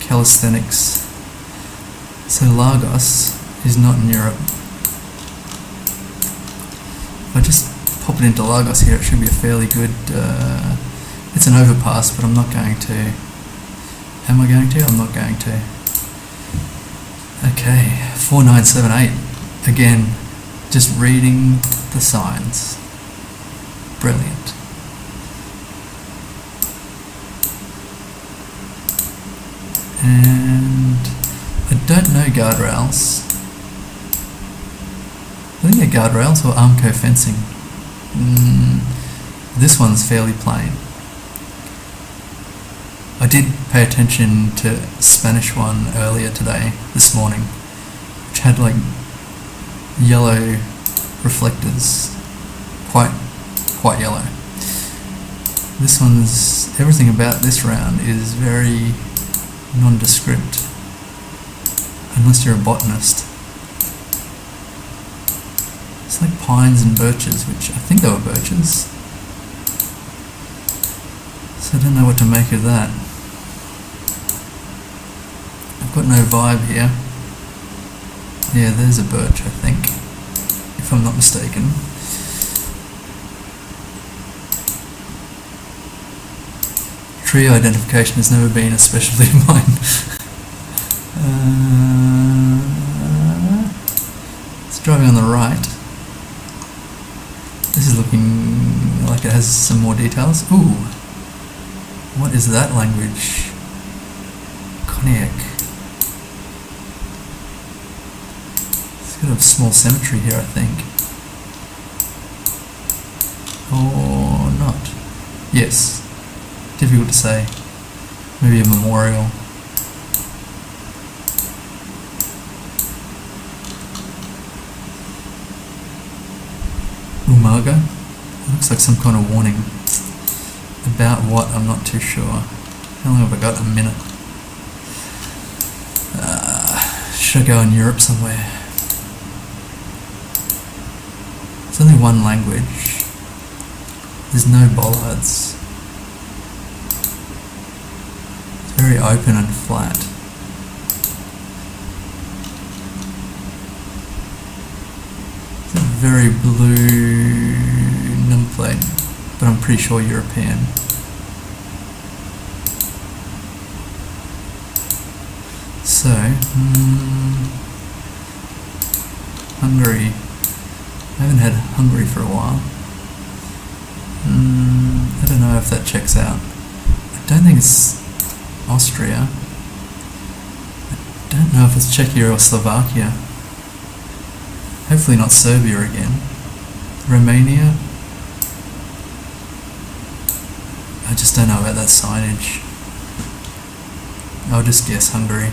Calisthenics. So Lagos is not in Europe. If I just pop it into Lagos here, it should be a fairly good... it's an overpass, but I'm not going to... Am I going to? I'm not going to. Okay, 4978. Again, just reading the signs. Brilliant. And I don't know guardrails. I think they're guardrails or Armco fencing. This one's fairly plain. I did pay attention to Spanish one earlier today, this morning, which had like yellow reflectors, quite yellow. This one's, everything about this round is very nondescript, unless you're a botanist. It's like pines and birches, which I think they were birches. So I don't know what to make of that. I've got no vibe here. Yeah, there's a birch, I think, if I'm not mistaken. Tree identification has never been a specialty of mine. It's driving on the right. This is looking like it has some more details. Ooh, what is that language? Cognac. It's got a small cemetery here, I think. Or not. Yes. Difficult to say. Maybe a memorial. Umaga? It looks like some kind of warning. About what? I'm not too sure. How long have I got? A minute. Should I go in Europe somewhere? It's only one language. There's no bollards. It's very open and flat. It's a very blue numplate, but I'm pretty sure European. So, Hungary. I haven't had Hungary for a while. I don't know if that checks out. I don't think it's Austria. I don't know if it's Czechia or Slovakia. Hopefully not Serbia again. Romania. I just don't know about that signage. I'll just guess Hungary.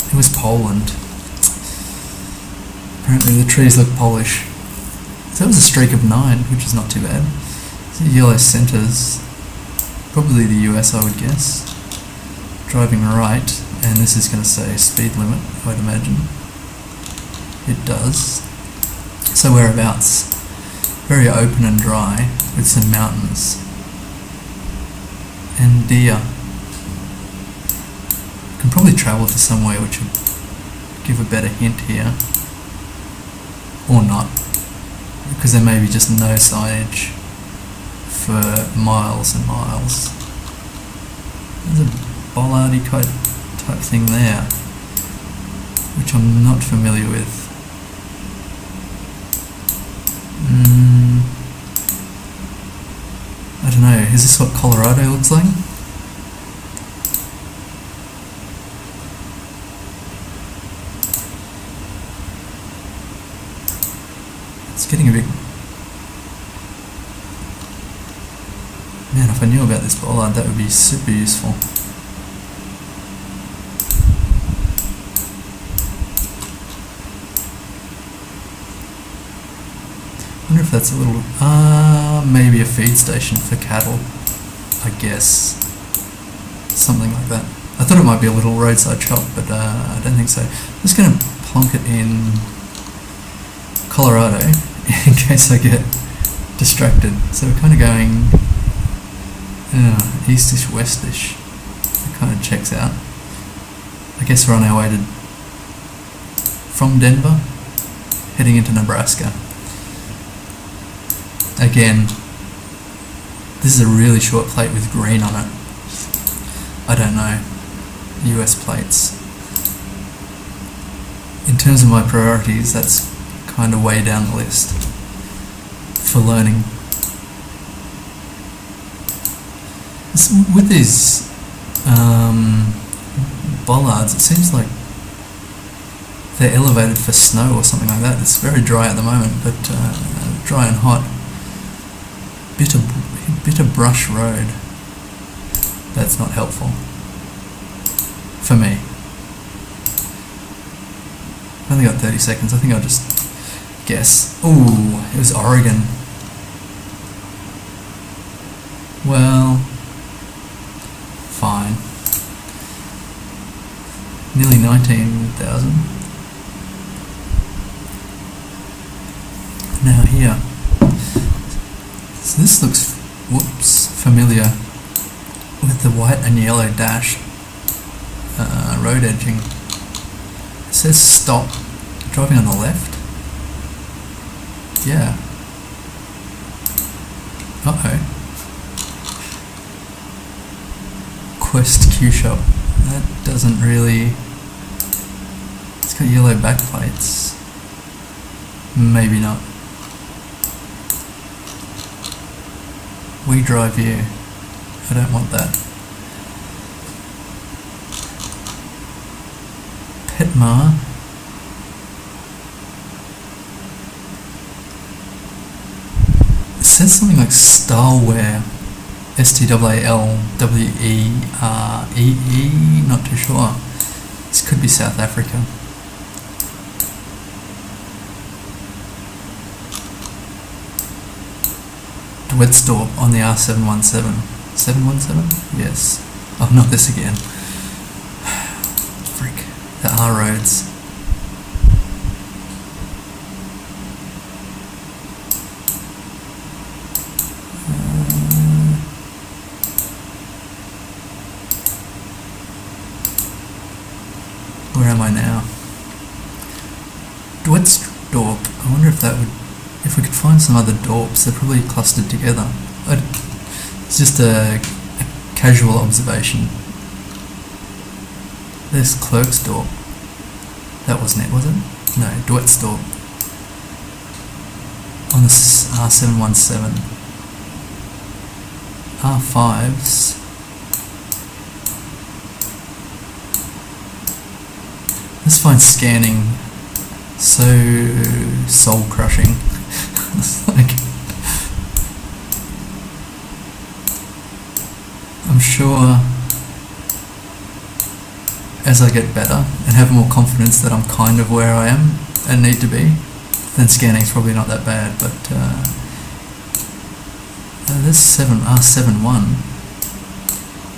It was Poland. Apparently the trees look Polish. So that was a streak of 9, which is not too bad. So yellow centres. Probably the US, I would guess. Driving right, and this is going to say speed limit, I would imagine. It does. So whereabouts? Very open and dry, with some mountains. And deer. Can probably travel to somewhere which would give a better hint here. Or not. Because there may be just no signage for miles and miles. There's a bollardy type thing there, which I'm not familiar with. I don't know, is this what Colorado looks like? It's getting a bit I knew about this bollard, that would be super useful. I wonder if that's a little, maybe a feed station for cattle, I guess. Something like that. I thought it might be a little roadside shop, but I don't think so. I'm just going to plonk it in Colorado in case I get distracted. So we're kind of going eastish, westish. It kind of checks out. I guess we're on our way to from Denver, heading into Nebraska. Again, this is a really short plate with green on it. I don't know. US plates. In terms of my priorities, that's kind of way down the list for learning. With these bollards, it seems like they're elevated for snow or something like that. It's very dry at the moment, but dry and hot. Bit of brush road. That's not helpful for me. I've only got 30 seconds. I think I'll just guess. Ooh, it was Oregon. Well, fine. Nearly 19,000. Now here. So this looks, familiar with the white and yellow dash road edging. It says stop. Driving on the left. Yeah. Uh-oh. Quest Q shop. That doesn't really... It's got yellow backplates. Maybe not. We drive you. I don't want that. Petmar. It says something like Stalware. S-T-A-L-W-E-R-E-E. Not too sure. This could be South Africa. Dwetstorp on the R717. 717? Yes. Oh, not this again. Frick. The R roads. Where am I now? Dwetstorp. I wonder if that would... If we could find some other dorps, they're probably clustered together. It's just a casual observation. There's Klerksdorp. That wasn't it, was it? No, Dwetstorp. On the R717. R5s. Let's find scanning so soul crushing. It's like, I'm sure as I get better and have more confidence that I'm kind of where I am and need to be, then scanning's probably not that bad. But there's R71.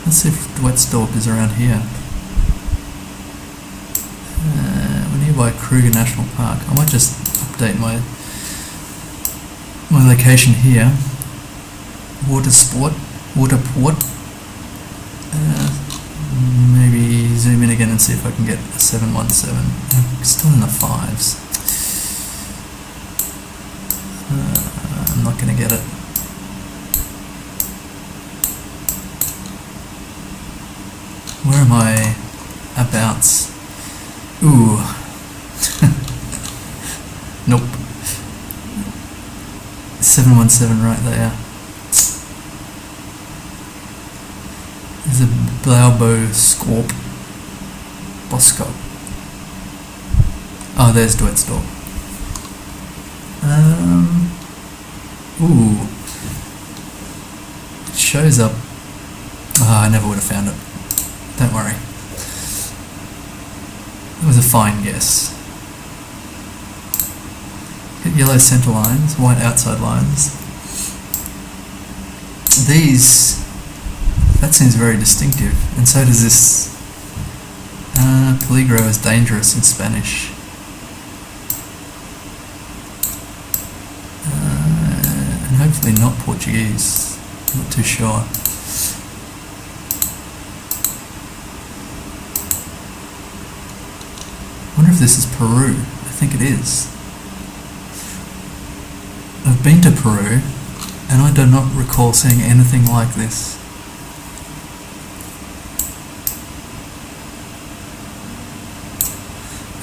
Let's see if Dwetstorp is around here. We're nearby Kruger National Park. I might just update my location here. Waterport. Maybe zoom in again and see if I can get a 717. I'm still in the 5s. I'm not going to get it. Where am I? Abouts. Ooh. Nope. 717 right there. There's a Blaubo Scorp. Boskop. Oh, there's Dwetstorp. Ooh. shows up. I never would have found it. Don't worry. It was a fine guess. Get yellow centre lines, white outside lines. That seems very distinctive, and so does this. Peligro is dangerous in Spanish. And hopefully not Portuguese. I'm not too sure. I wonder if this is Peru. I think it is. I've been to Peru, and I do not recall seeing anything like this.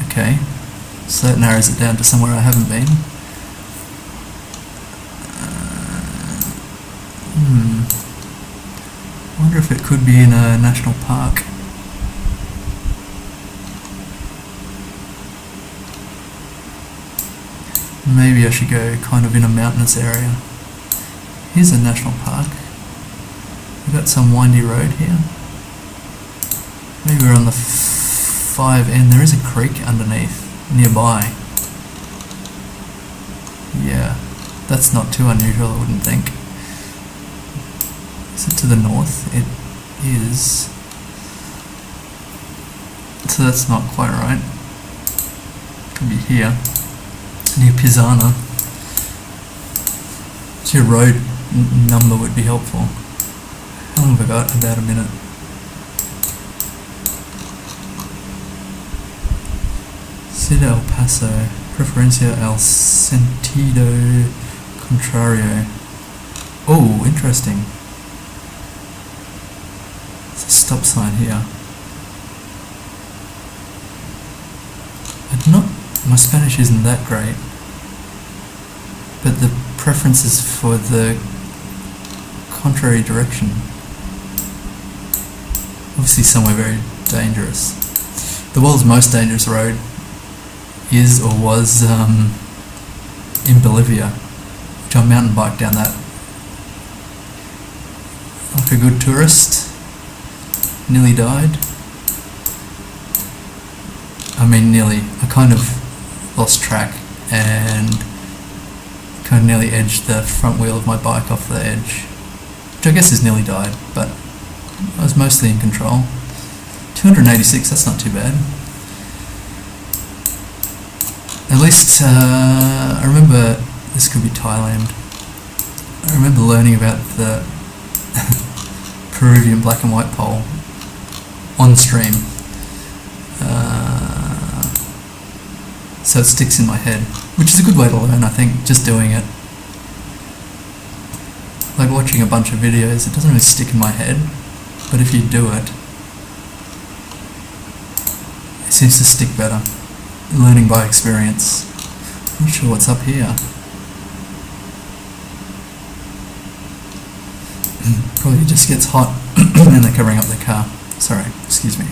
Okay, so that narrows it down to somewhere I haven't been. I wonder if it could be in a national park. Maybe I should go kind of in a mountainous area. Here's a national park. We've got some windy road here. Maybe we're on the 5N. There is a creek underneath, nearby. Yeah, that's not too unusual, I wouldn't think. Is it to the north? It is. So that's not quite right. Could be here, near Pisana. So your road number would be helpful. How long have I got? About a minute. Cida El Paso, Preferencia el Sentido Contrario. Oh, interesting. There's a stop sign here. My Spanish isn't that great, but the preference is for the contrary direction. Obviously somewhere very dangerous. The world's most dangerous road is or was in Bolivia, which I mountain biked down that like a good tourist. Nearly died. I mean nearly. I kind of lost track and kind of nearly edged the front wheel of my bike off the edge, which I guess is nearly died, but I was mostly in control. 286, that's not too bad. At least, I remember, this could be Thailand. I remember learning about the Peruvian black and white pole on stream. So it sticks in my head, which is a good way to learn, I think, just doing it. Like watching a bunch of videos, it doesn't really stick in my head, but if you do it, it seems to stick better. Learning by experience. I'm not sure what's up here. Probably just gets hot and they're covering up their car. Sorry, excuse me.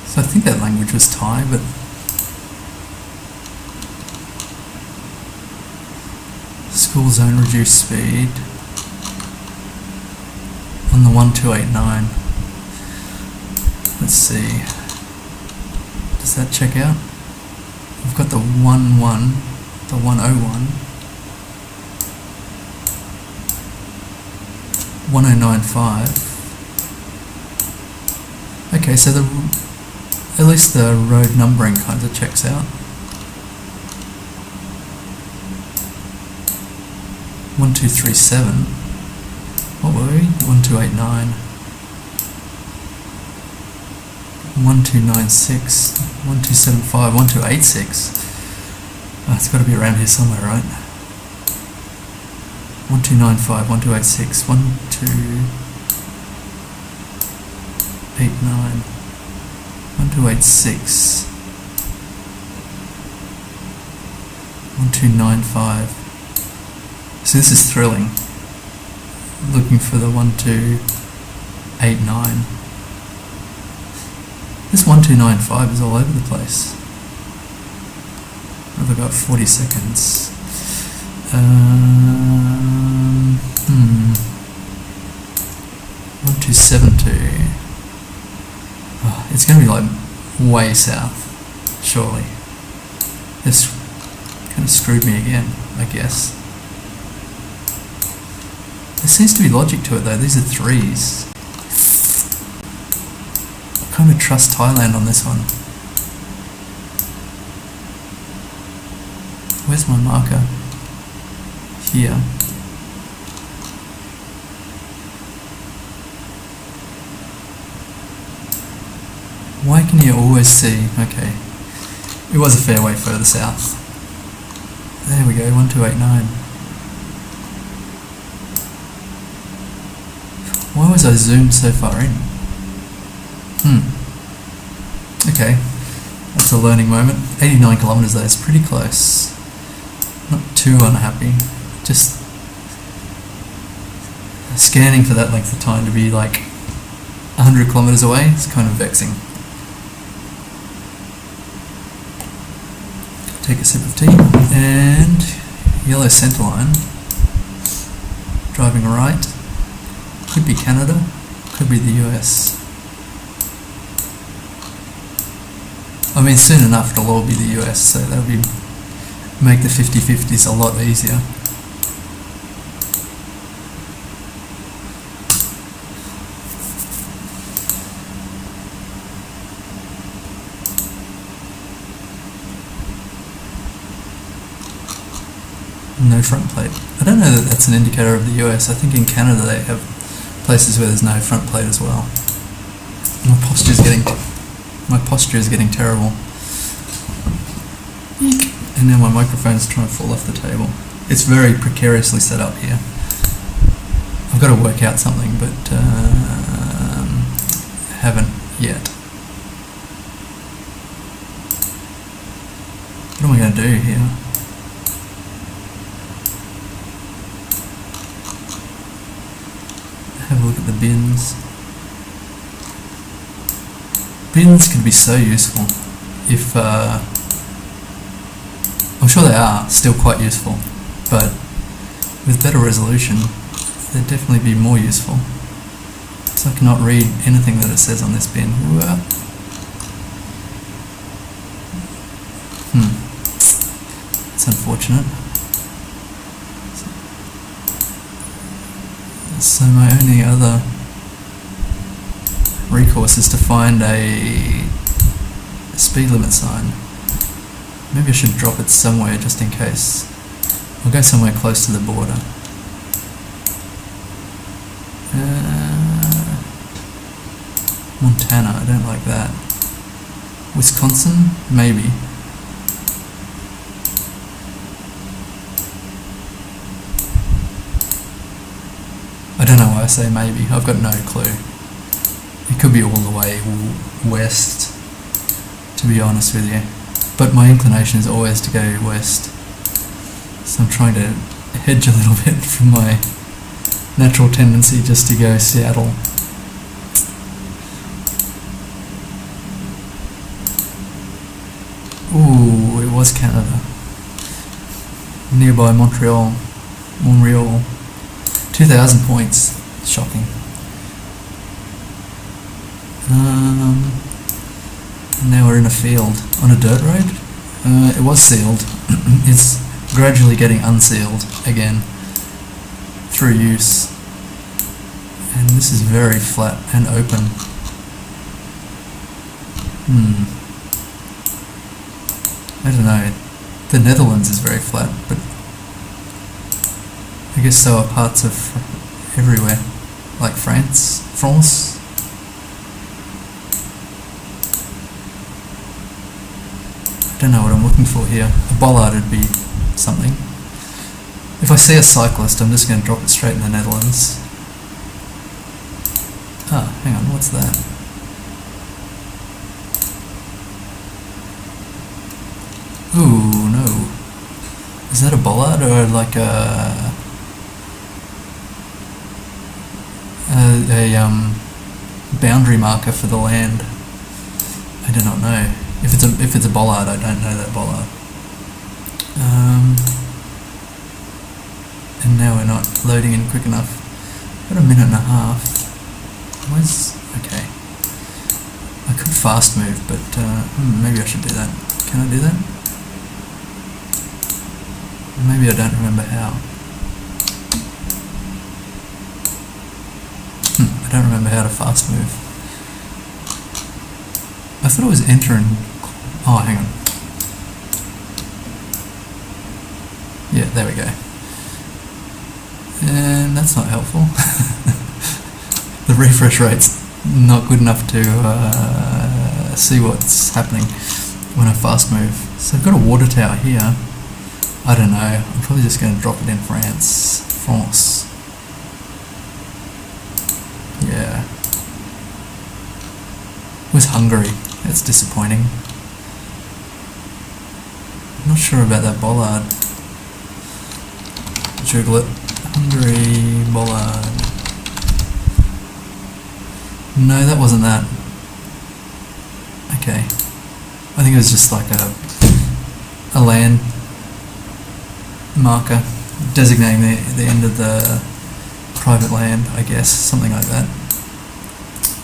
So I think that language was Thai, but school zone reduced speed on the 1289. Let's see. Does that check out? We've got the 11, the 101, 1095. Okay, so at least the road numbering kind of checks out. 1237. What were we? 1289. 1296. 1275. 1286. Oh, it's got to be around here somewhere, right? 1295. 1286. 1289. 1286. 1295. So this is thrilling. Looking for the 1289. This 1295 is all over the place. I've got 40 seconds. Hmm. 1272. Oh, it's going to be like way south, surely. This kind of screwed me again, I guess. There seems to be logic to it though. These are threes. I kind of trust Thailand on this one. Where's my marker? Here. Why can you always see? Okay. It was a fair way further south. There we go, 1289. Why was I zoomed so far in? Okay. That's a learning moment. 89 kilometers though, it's pretty close. Not too unhappy. Just scanning for that length of time to be like 100 kilometers away, it's kind of vexing. Take a sip of tea, and yellow centre line, driving right, could be Canada, could be the US. I mean, soon enough it'll all be the US, so that'll be make the 50-50s a lot easier. No front plate. I don't know that that's an indicator of the US. I think in Canada they have places where there's no front plate as well. My posture is getting terrible. Eek. And now my microphone's trying to fall off the table. It's very precariously set up here. I've got to work out something, but haven't yet. What am I going to do here? Have a look at the bins. Bins can be so useful if I'm sure they are still quite useful, but with better resolution they'd definitely be more useful. So I cannot read anything that it says on this bin. It's unfortunate. So my only other recourse is to find a speed limit sign. Maybe I should drop it somewhere just in case. I'll go somewhere close to the border. Montana, I don't like that. Wisconsin, maybe. I don't know why I say maybe, I've got no clue. It could be all the way west, to be honest with you. But my inclination is always to go west. So I'm trying to hedge a little bit from my natural tendency just to go Seattle. Ooh, it was Canada. Nearby Montreal. 2,000 points. Shocking. Now we're in a field. On a dirt road? It was sealed. It's gradually getting unsealed again through use. And this is very flat and open. I don't know. The Netherlands is very flat, but I guess so are parts of everywhere, like France. I don't know what I'm looking for here. A bollard would be something. If I see a cyclist, I'm just going to drop it straight in the Netherlands. Ah, hang on, what's that? Ooh, no. Is that a bollard or like a boundary marker for the land? I do not know. If it's a bollard, I don't know that bollard. and now we're not loading in quick enough. Got a minute and a half. Okay. I could fast move, but maybe I should do that. Can I do that? Maybe I don't remember how. I don't remember how to fast move. I thought it was enter and... Oh, hang on. Yeah, there we go. And that's not helpful. The refresh rate's not good enough to see what's happening when I fast move. So I've got a water tower here. I don't know. I'm probably just going to drop it in France. Yeah. It was Hungary. That's disappointing. I'm not sure about that bollard. Google it. Hungary bollard. No, that wasn't that. Okay. I think it was just like a land marker designating the end of the private land, I guess, something like that.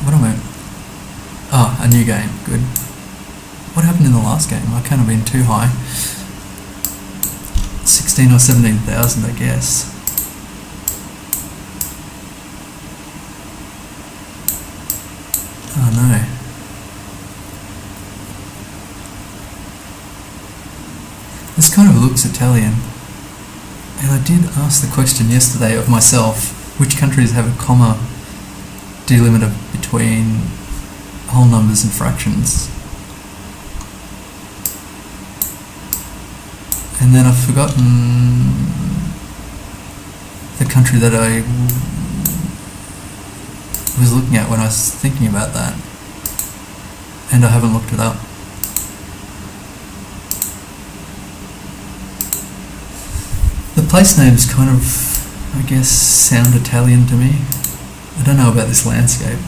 What am I... Oh, a new game, good. What happened in the last game? I can't have been too high. 16 or 17,000, I guess. Oh no. This kind of looks Italian. And I did ask the question yesterday of myself, which countries have a comma delimiter between whole numbers and fractions? And then I've forgotten the country that I was looking at when I was thinking about that, and I haven't looked it up. The place names kind of, I guess, sound Italian to me. I don't know about this landscape.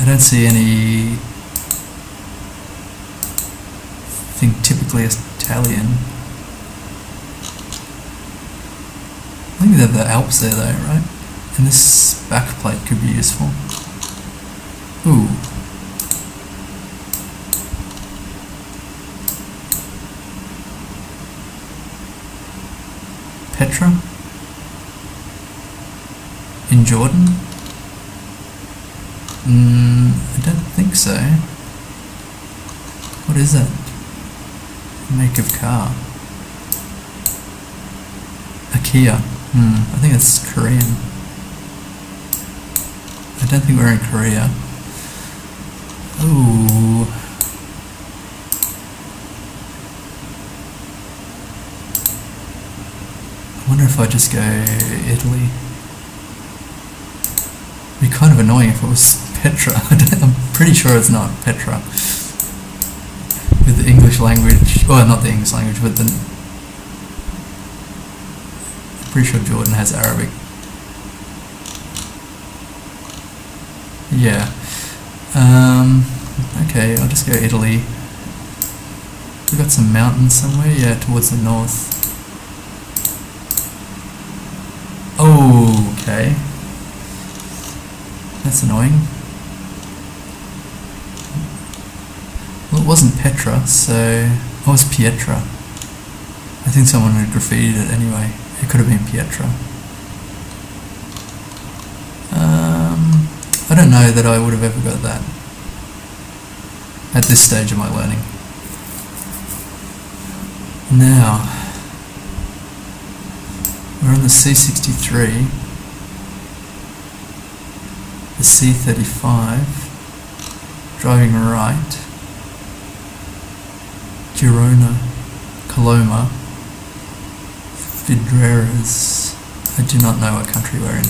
I don't see anything typically Italian. I think they have the Alps there though, right? And this back plate could be useful. Ooh. Petra? In Jordan? I don't think so. What is that? Make of car. A Kia. I think it's Korean. I don't think we're in Korea. Ooh. I wonder if I just go Italy. It'd be kind of annoying if it was Petra. I'm pretty sure it's not Petra. With the English language, well, not the English language, but the... I'm pretty sure Jordan has Arabic. Yeah. Okay, I'll just go Italy. We've got some mountains somewhere, yeah, towards the north. Oh, okay. That's annoying. Well, it wasn't Petra, so... Oh, it was Pietra. I think someone had graffitied it anyway. It could have been Pietra. I don't know that I would have ever got that at this stage of my learning. Now, we're on the C63, the C35, driving right, Girona, Coloma, Vidreras. I do not know what country we're in.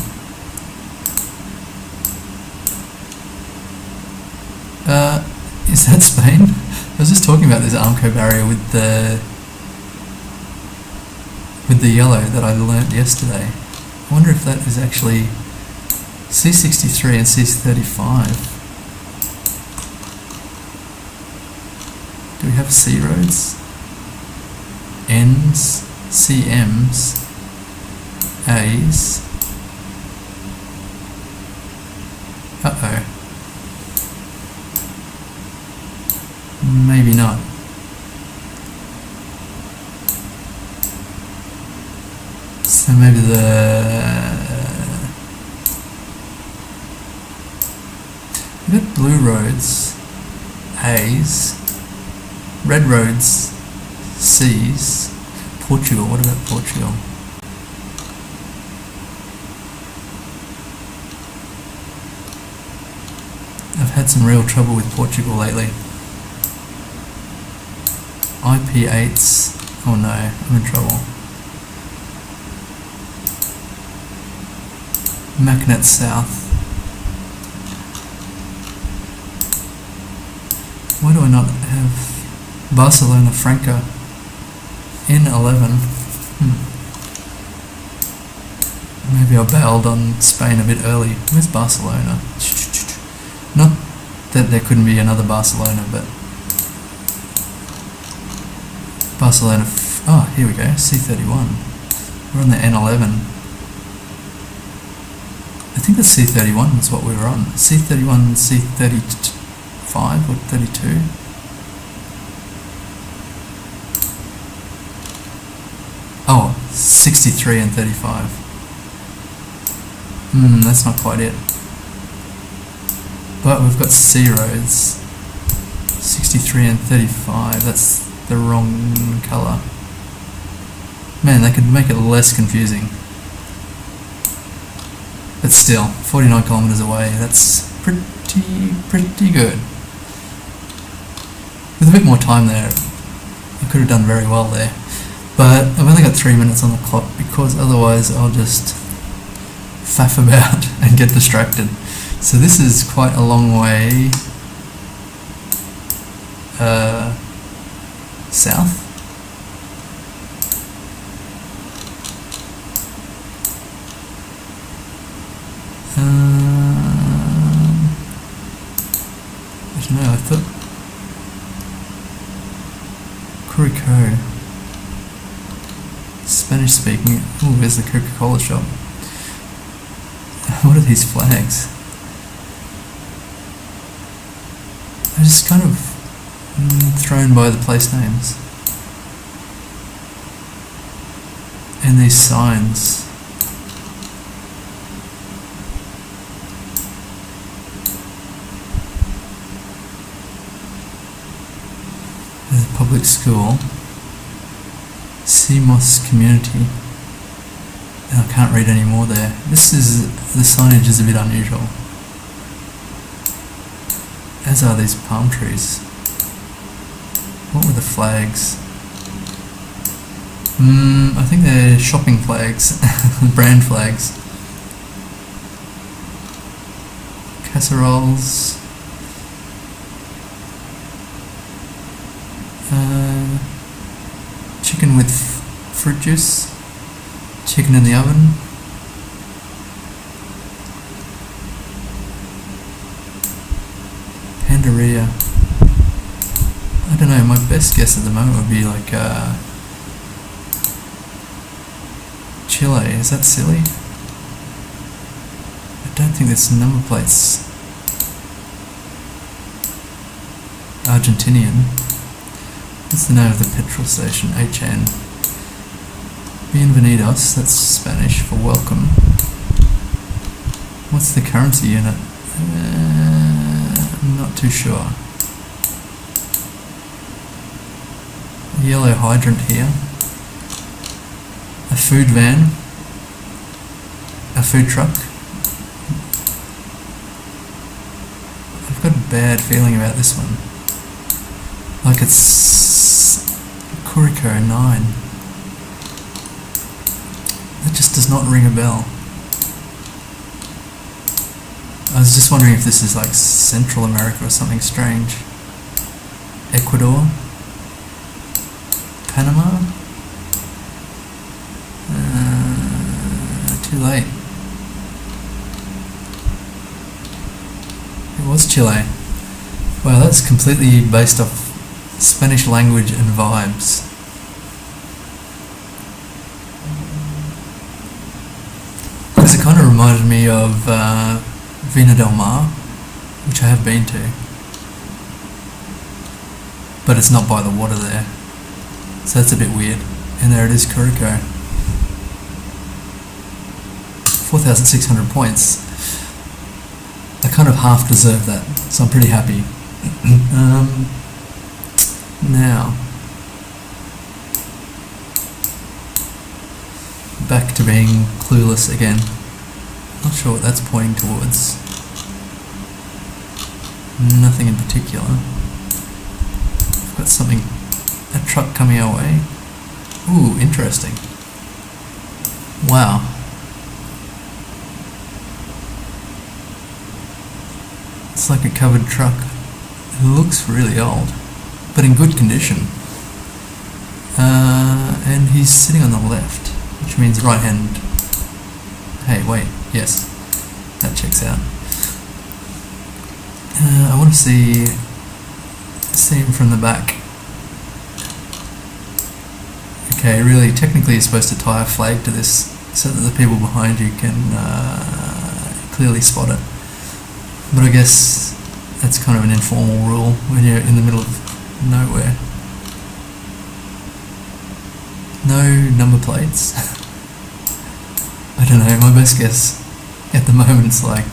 Is that Spain? I was just talking about this Armco barrier with the yellow that I learnt yesterday. I wonder if that is actually C63 and C35. Do we have C roads? Ns, CMs. A's. Uh-oh. Maybe not. So maybe we've got blue roads, A's, red roads, C's, Portugal. What about Portugal? I've had some real trouble with Portugal lately. IP8s. Oh no, I'm in trouble. Macnet South. Why do I not have Barcelona Franca in 11? Maybe I bailed on Spain a bit early. Where's Barcelona? Not that there couldn't be another Barcelona, but Barcelona. Oh, here we go. C31. We're on the N11. I think the C31 was what we were on. C31, C35 or 32. Oh, 63 and 35. That's not quite it. But we've got C roads. 63 and 35. That's the wrong colour. Man, they could make it less confusing. But still, 49 kilometres away, that's pretty good. With a bit more time there, I could have done very well there. But I've only got 3 minutes on the clock because otherwise I'll just faff about and get distracted. So this is quite a long way south. I don't know, I thought Curacao, Spanish speaking. Oh, there's the Coca-Cola shop. What are these flags? I'm just kind of thrown by the place names and these signs. There's a public school, CMOS community, and I can't read any more there. The signage is a bit unusual, as are these palm trees. What were the flags? I think they're shopping flags, brand flags. Casseroles. Chicken with fruit juice. Chicken in the oven. Panderia. I don't know, my best guess at the moment would be like Chile. Is that silly? I don't think there's number plates. Argentinian. What's the name of the petrol station? HN. Bienvenidos, that's Spanish for welcome. What's the currency unit? I'm not too sure. A yellow hydrant here. A food van. A food truck. I've got a bad feeling about this one. Like it's Curacao 9. That just does not ring a bell. I was just wondering if this is like Central America or something strange. Ecuador? Panama? Too late. It was Chile. Wow, that's completely based off Spanish language and vibes. reminded me of Vina del Mar, which I have been to, but it's not by the water there, so that's a bit weird. And there it is, Curacao. 4,600 points. I kind of half deserve that, so I'm pretty happy. Now, back to being clueless again. Not sure what that's pointing towards. Nothing in particular. I've got something, a truck coming our way. Ooh, interesting. Wow. It's like a covered truck. It looks really old, but in good condition. And he's sitting on the left, which means right hand. Hey, wait, yes, that checks out. I want to see him from the back. Okay, really, technically you're supposed to tie a flag to this so that the people behind you can clearly spot it. But I guess that's kind of an informal rule when you're in the middle of nowhere. No number plates. I don't know, my best guess at the moment is like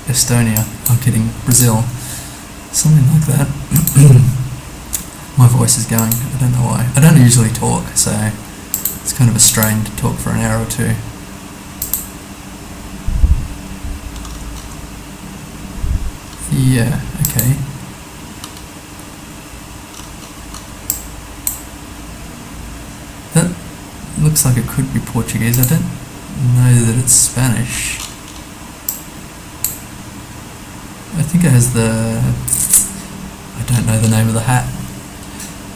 Estonia. I'm kidding, Brazil. Something like that. My voice is going, I don't know why. I don't usually talk, so it's kind of a strain to talk for an hour or two. Yeah, okay. That looks like it could be Portuguese. I don't know that it's Spanish. I think it has the... I don't know the name of the hat.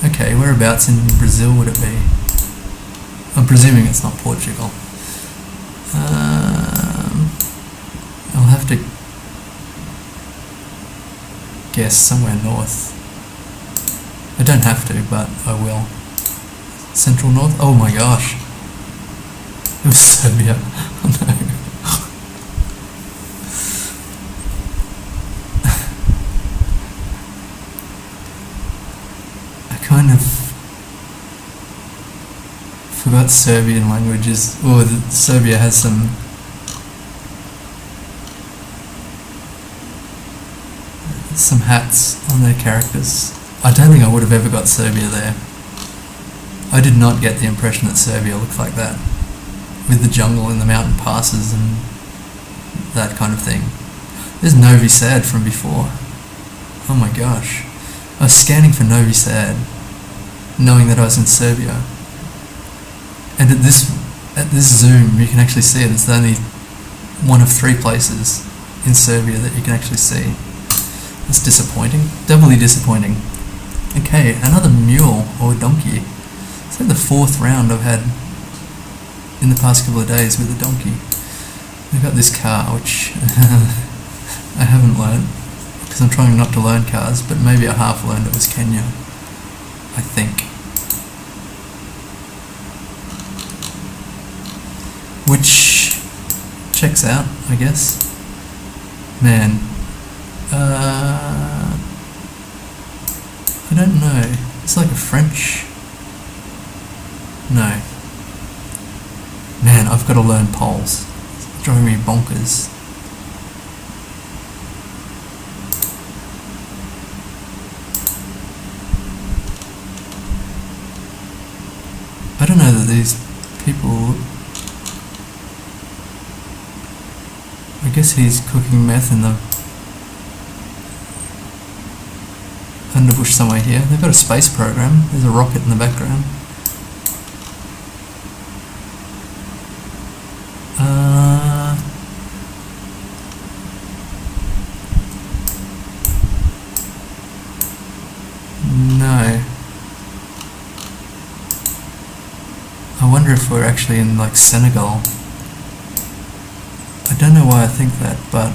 Okay, whereabouts in Brazil would it be? I'm presuming it's not Portugal. I'll have to guess somewhere north. I don't have to, but I will. Central north? Oh my gosh. It was Serbia. Oh no. I kind of forgot Serbian languages. Oh, Serbia has some hats on their characters. I don't think I would have ever got Serbia there. I did not get the impression that Serbia looked like that, with the jungle and the mountain passes and that kind of thing. There's Novi Sad from before. Oh my gosh. I was scanning for Novi Sad, knowing that I was in Serbia. And at this zoom, you can actually see it. It's only one of 3 places in Serbia that you can actually see. It's disappointing. Doubly disappointing. Okay, another mule or donkey. It's like the 4th round I've had in the past couple of days with a donkey. I've got this car, which I haven't learned, because I'm trying not to learn cars, but maybe I half learned it was Kenya, I think. Which checks out, I guess. Man. I don't know. It's like a French... No. Man, I've got to learn Poles. It's driving me bonkers. I don't know that these people... I guess he's cooking meth in the underbush somewhere here. They've got a space program. There's a rocket in the background. No. I wonder if we're actually in like Senegal. I don't know why I think that, but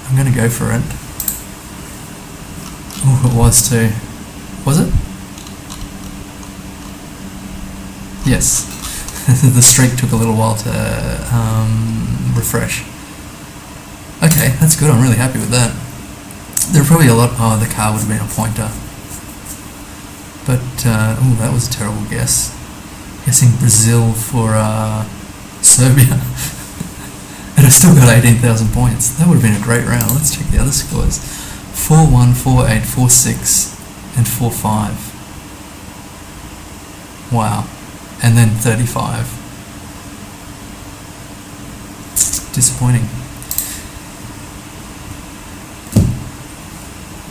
I'm gonna go for it. Oh, it was too. Was it? Yes. The streak took a little while to refresh. Okay, that's good. I'm really happy with that. There are probably a lot... Oh, the car would have been a pointer. But, oh, that was a terrible guess. Guessing Brazil for Serbia. And I still got 18,000 points. That would have been a great round. Let's check the other scores. 4-1, 4-8, 4-6, and 4-5. Wow. And then 35. Disappointing.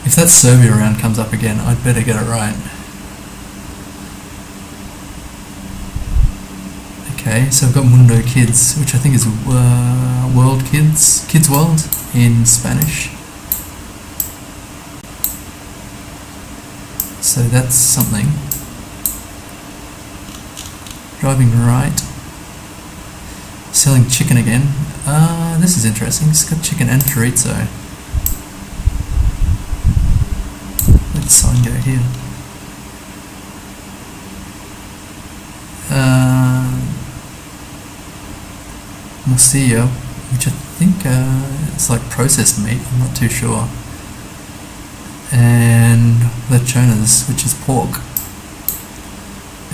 If that Serbia round comes up again, I'd better get it right. Okay, so I've got Mundo Kids, which I think is World Kids, Kids World in Spanish. So that's something. Driving right. Selling chicken again. This is interesting. It's got chicken and chorizo. Where'd the sign go here? Morcillo, which I think it's like processed meat. I'm not too sure. And lechonas, which is pork.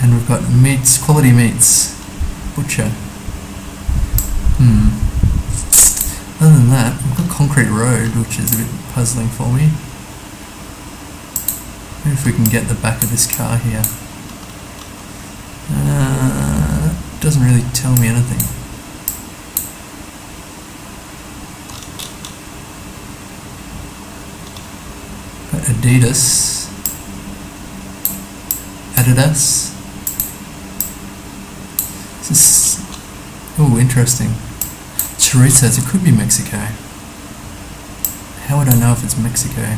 And we've got meats, quality meats, butcher. Other than that, we've got concrete road, which is a bit puzzling for me. Maybe if we can get the back of this car here. Doesn't really tell me anything. Got Adidas. This is, oh, interesting. Chorizos, it could be Mexico. How would I know if it's Mexico?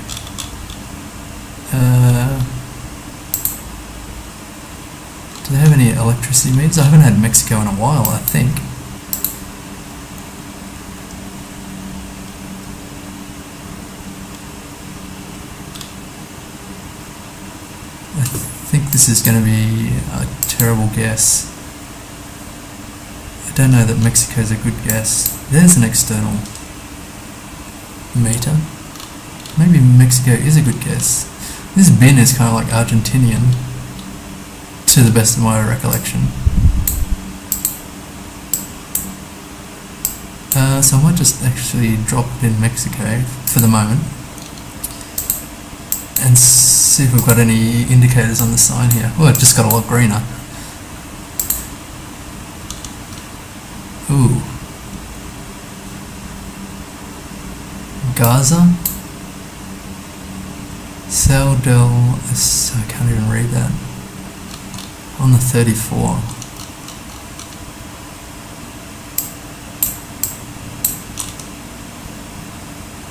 Do they have any electricity meters? I haven't had Mexico in a while, I think. I think this is going to be a terrible guess. I don't know that Mexico's a good guess. There's an external meter. Maybe Mexico is a good guess. This bin is kind of like Argentinian, to the best of my recollection. So I might just actually drop it in Mexico for the moment and see if we've got any indicators on the sign here. Oh, it just got a lot greener. Ooh. Gaza? Cell del... I can't even read that. On the 34.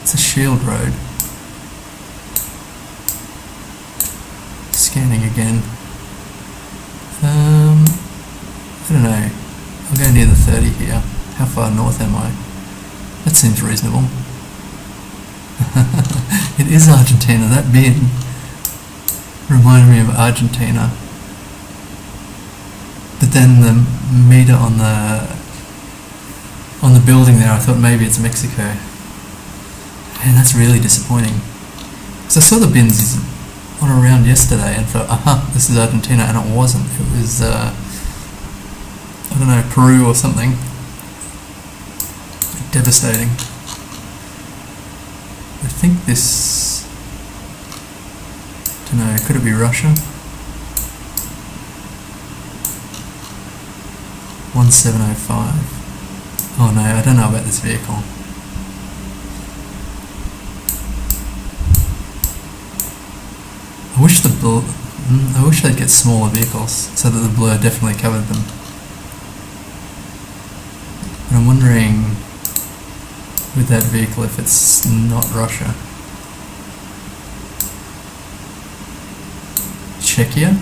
It's a shield road. Scanning again. I don't know. I'll go near the 30 here. How far north am I? That seems reasonable. It is Argentina. That bin reminded me of Argentina. But then the meter on the building there, I thought maybe it's Mexico. Man, that's really disappointing. Because I saw the bins on around yesterday and thought, aha, this is Argentina, and it wasn't. It was, I don't know, Peru or something. Devastating. I think this, I don't know, could it be Russia? 1705. Oh no, I don't know about this vehicle. I wish they'd get smaller vehicles so that the blur definitely covered them. But I'm wondering with that vehicle if it's not Russia. Czechia?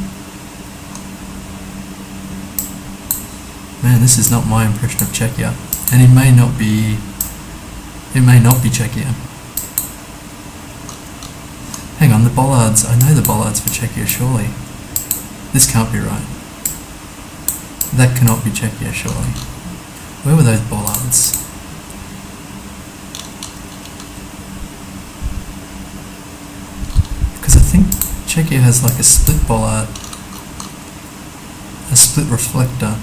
Man, this is not my impression of Czechia. And it may not be Czechia. Hang on, the bollards, I know the bollards for Czechia, surely. This can't be right. That cannot be Czechia, surely. Where were those bollards? Because I think Czechia has like a split bollard, a split reflector.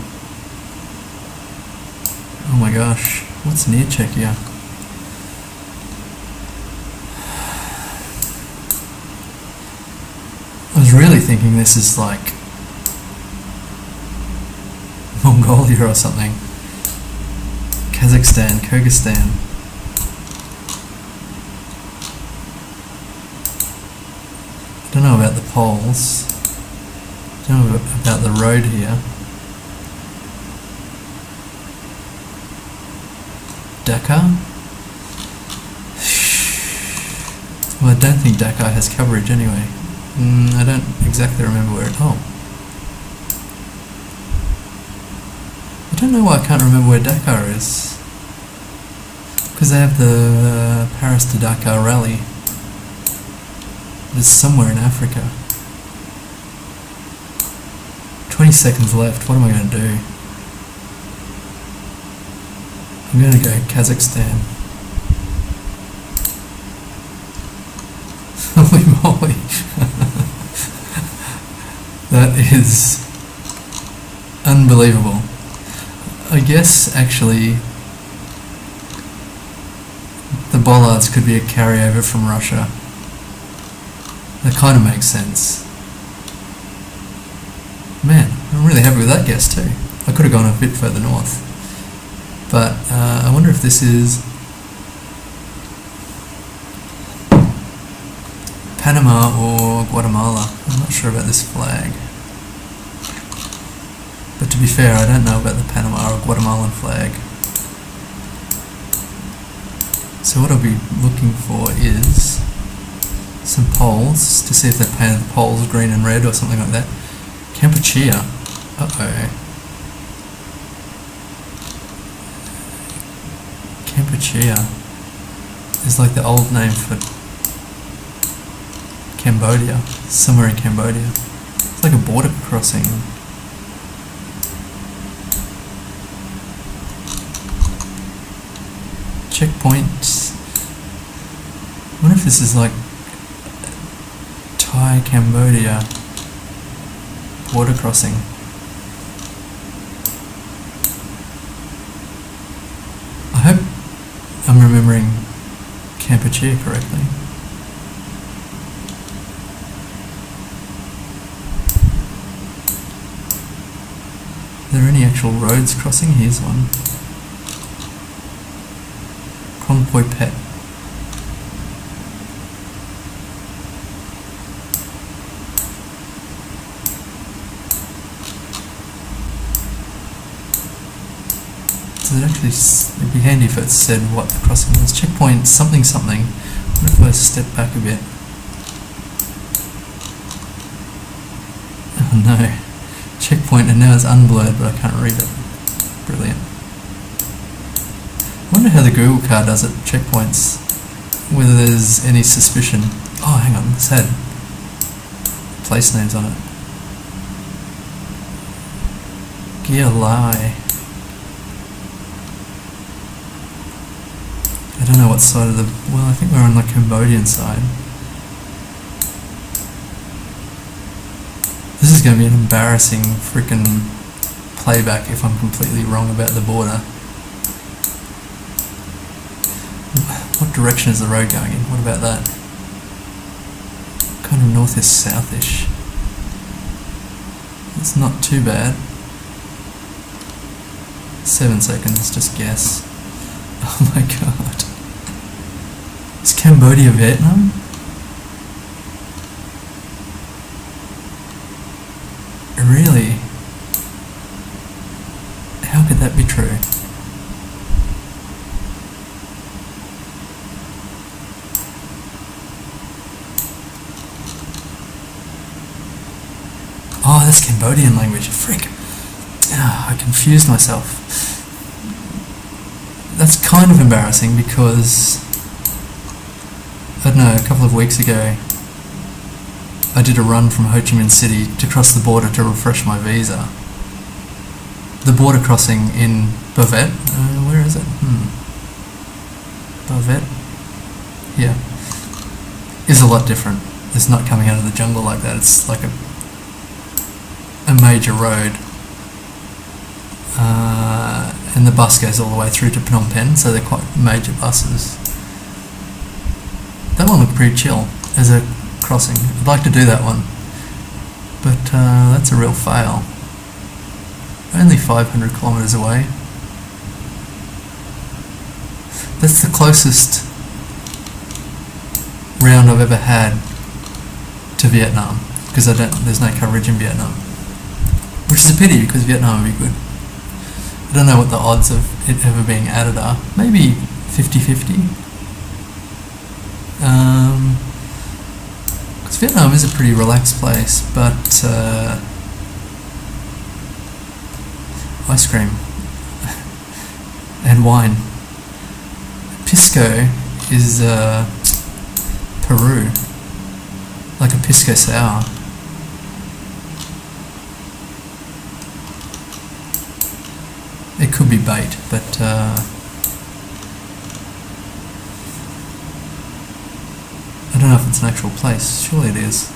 Oh my gosh, what's near Czechia? I was really thinking this is like Mongolia or something. Kazakhstan, Kyrgyzstan. I don't know about the poles. I don't know about the road here. Dakar? Well, I don't think Dakar has coverage anyway. I don't exactly remember where it... Oh. I don't know why I can't remember where Dakar is. Because they have the Paris to Dakar rally. It's somewhere in Africa. 20 seconds left. What am I going to do? I'm going to go Kazakhstan. Holy moly. That is unbelievable. I guess actually the bollards could be a carryover from Russia. That kind of makes sense. Man, I'm really happy with that guess too. I could have gone a bit further north. But I wonder if this is Panama or Guatemala. I'm not sure about this flag. But to be fair, I don't know about the Panama or Guatemalan flag. So what I'll be looking for is some poles to see if they painted the poles green and red or something like that. Kampuchea. Uh-oh. Kampuchea is like the old name for Cambodia. Somewhere in Cambodia. It's like a border crossing. Checkpoints. I wonder if this is like Thai Cambodia border crossing. I hope I'm remembering Kampuchea correctly. Are there any actual roads crossing? Here's one. Konpoi Pet. So it'd be handy if it said what the crossing was. Checkpoint something something. What if I step back a bit? Oh no. Checkpoint, and now it's unblurred but I can't read it. Brilliant. I wonder how the Google car does it, checkpoints, whether there's any suspicion. Oh, hang on, this had place names on it. Geolai. I don't know what side of the... Well, I think we're on the Cambodian side. This is going to be an embarrassing freaking playback if I'm completely wrong about the border. What direction is the road going in? What about that? Kind of northeast southish. It's not too bad. 7 seconds, just guess. Oh my god. Is Cambodia Vietnam? Really? How could that be true? Oh, that's Cambodian language. Frick. I confused myself. That's kind of embarrassing because, I don't know, a couple of weeks ago I did a run from Ho Chi Minh City to cross the border to refresh my visa. the border crossing in Bavette, where is it? Bavette, yeah, is a lot different. It's not coming out of the jungle like that. It's like a major road, and the bus goes all the way through to Phnom Penh, so they're quite major buses. That one looked pretty chill as a crossing. I'd like to do that one, but that's a real fail. Only 500 kilometres away. That's the closest round I've ever had to Vietnam, because there's no coverage in Vietnam, which is a pity because Vietnam would be good. I don't know what the odds of it ever being added are. Maybe 50-50. Because Vietnam is a pretty relaxed place, but ice cream and wine. Pisco is Peru, like a pisco sour. It could be bait, but I don't know if it's an actual place. Surely it is.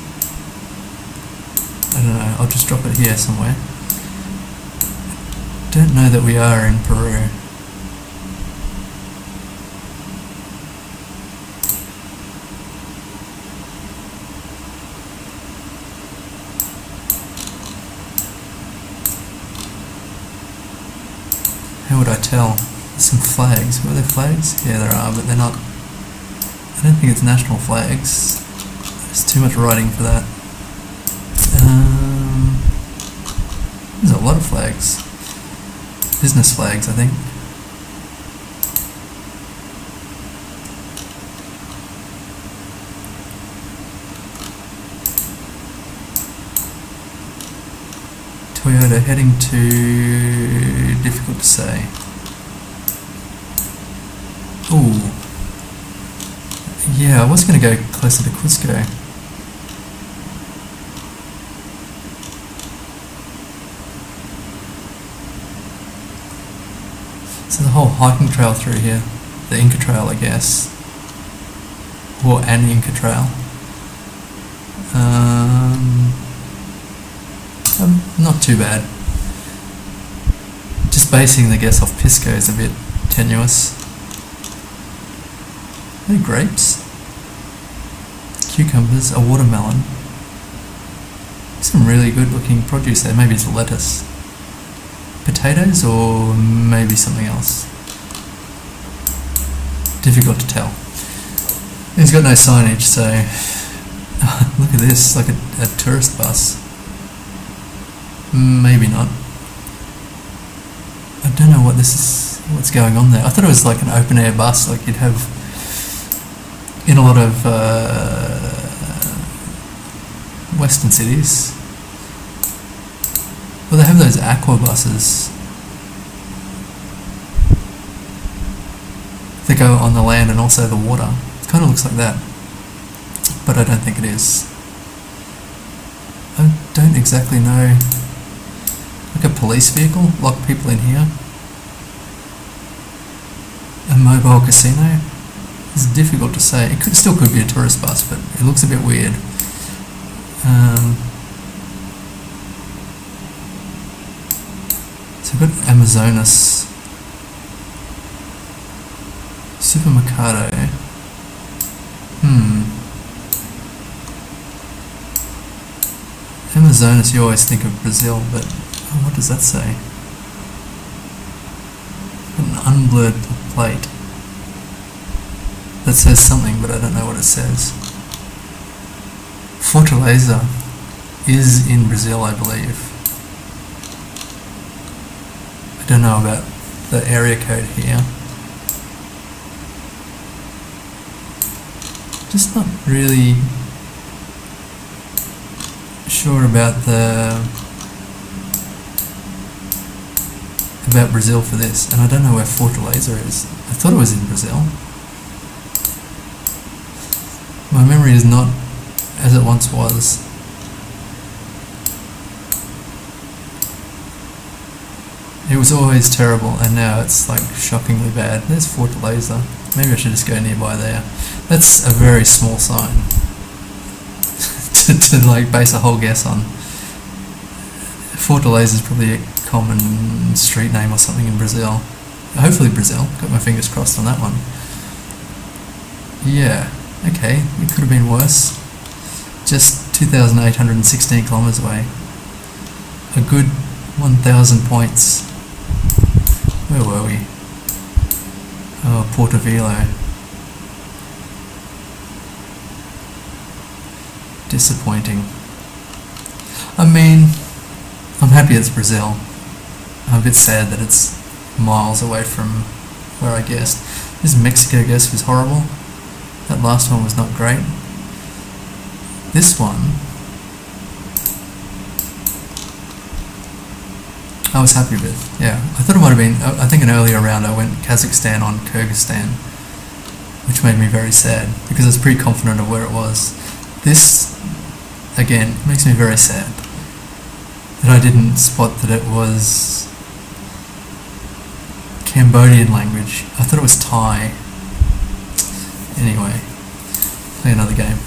I don't know. I'll just drop it here somewhere. Don't know that we are in Peru. How would I tell? There's some flags. Were there flags? Yeah, there are, but they're not. I don't think it's national flags. There's too much writing for that. There's a lot of flags. Business flags, I think. Toyota heading to... difficult to say. Ooh. Yeah, I was going to go closer to Cusco. So the whole hiking trail through here, the Inca Trail, I guess, or an Inca Trail. Not too bad. Just basing the guess off Pisco is a bit tenuous. Are they grapes? Cucumbers, a watermelon. Some really good looking produce there. Maybe it's lettuce. Potatoes or maybe something else. Difficult to tell. It's got no signage, so look at this, like a tourist bus. Maybe not. I don't know what's going on there. I thought it was like an open air bus, like you'd have in a lot of western cities. Well, they have those aqua buses that go on the land and also the water. It kind of looks like that, but I don't think it is. I don't exactly know. Like a police vehicle, lock people in here. A mobile casino. It's difficult to say. It still could be a tourist bus, but it looks a bit weird. So I've got Amazonas, Supermercado. Amazonas, you always think of Brazil, but what does that say? An unblurred plate that says something, but I don't know what it says. Fortaleza is in Brazil, I believe. I don't know about the area code here. Just not really sure about Brazil for this, and I don't know where Fortaleza is. I thought it was in Brazil. My memory is not as it once was. It was always terrible, and now it's like shockingly bad. There's Fortaleza. Maybe I should just go nearby there. That's a very small sign to like base a whole guess on. Fortaleza is probably a common street name or something in Brazil. Hopefully Brazil. Got my fingers crossed on that one. Yeah, okay, it could have been worse. Just 2,816 kilometers away. A good 1,000 points. Where were we? Oh, Porto Velo. Disappointing. I mean, I'm happy it's Brazil. I'm a bit sad that it's miles away from where I guessed. This Mexico guess was horrible. That last one was not great. This one, I was happy with. Yeah, I thought it might have been, I think an earlier round I went Kazakhstan on Kyrgyzstan, which made me very sad because I was pretty confident of where it was. This, again, makes me very sad that I didn't spot that it was Cambodian language. I thought it was Thai. Anyway, play another game.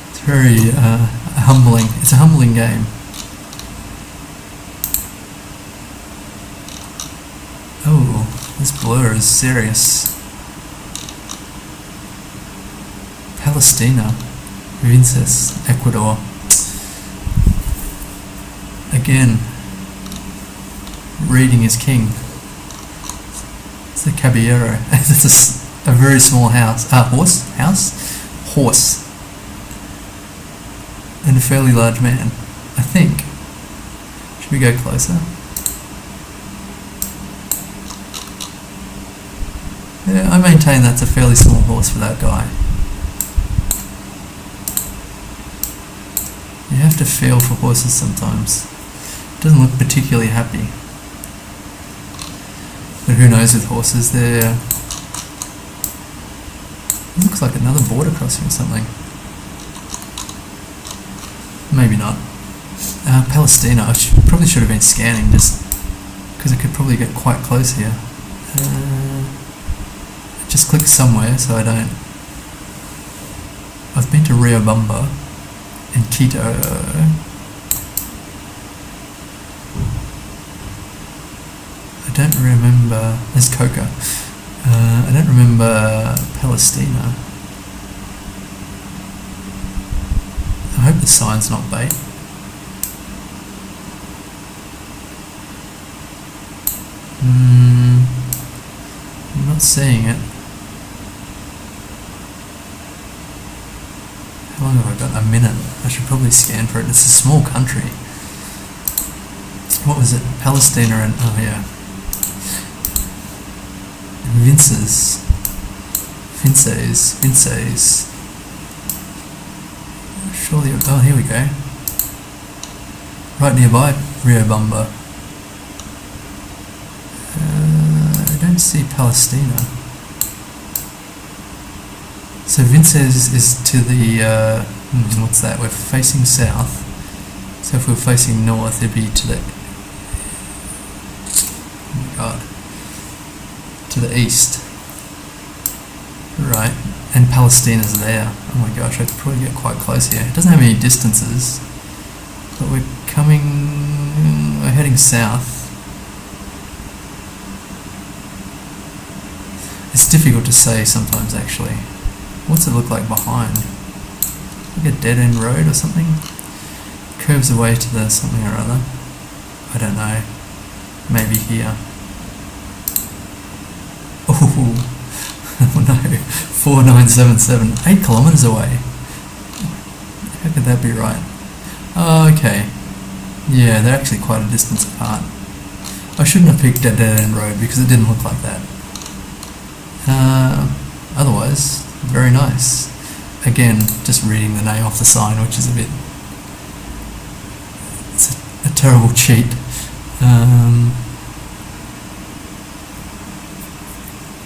It's very humbling. It's a humbling game. Oh, this blur is serious. Palestina, Vinces, Ecuador. Again, reading is king. It's a caballero. It's a very small house. Horse. And a fairly large man, I think. Should we go closer? Yeah, I maintain that's a fairly small horse for that guy. You have to feel for horses sometimes. It doesn't look particularly happy. But who knows with horses, they're... It looks like another border crossing or something. Maybe not. Palestina, I probably should have been scanning just because I could probably get quite close here. Just click somewhere so I don't... I've been to Riobamba and Quito. I don't remember... There's Coca. I don't remember Palestina. I hope the sign's not bait. I'm not seeing it. How long have I got? A minute. I should probably scan for it. It's a small country. What was it? Palestina and... Oh yeah. Vinces. Surely... Oh, here we go. Right nearby, Riobamba. I don't see Palestina. So Vinces is to the... what's that? We're facing south. So if we're facing north, it'd be to the... Oh my god. To the east. Right. And Palestina's there. Oh my gosh, I could probably get quite close here. It doesn't have any distances. But we're heading south. It's difficult to say sometimes actually. What's it look like behind? Like a dead end road or something? Curves away to the something or other. I don't know. Maybe here. Oh. Oh no, 4977, 8 kilometers away. How could that be right? Oh, okay. Yeah, they're actually quite a distance apart. I shouldn't have picked a dead end road because it didn't look like that. Otherwise, very nice. Again, just reading the name off the sign, which is a bit... It's a terrible cheat.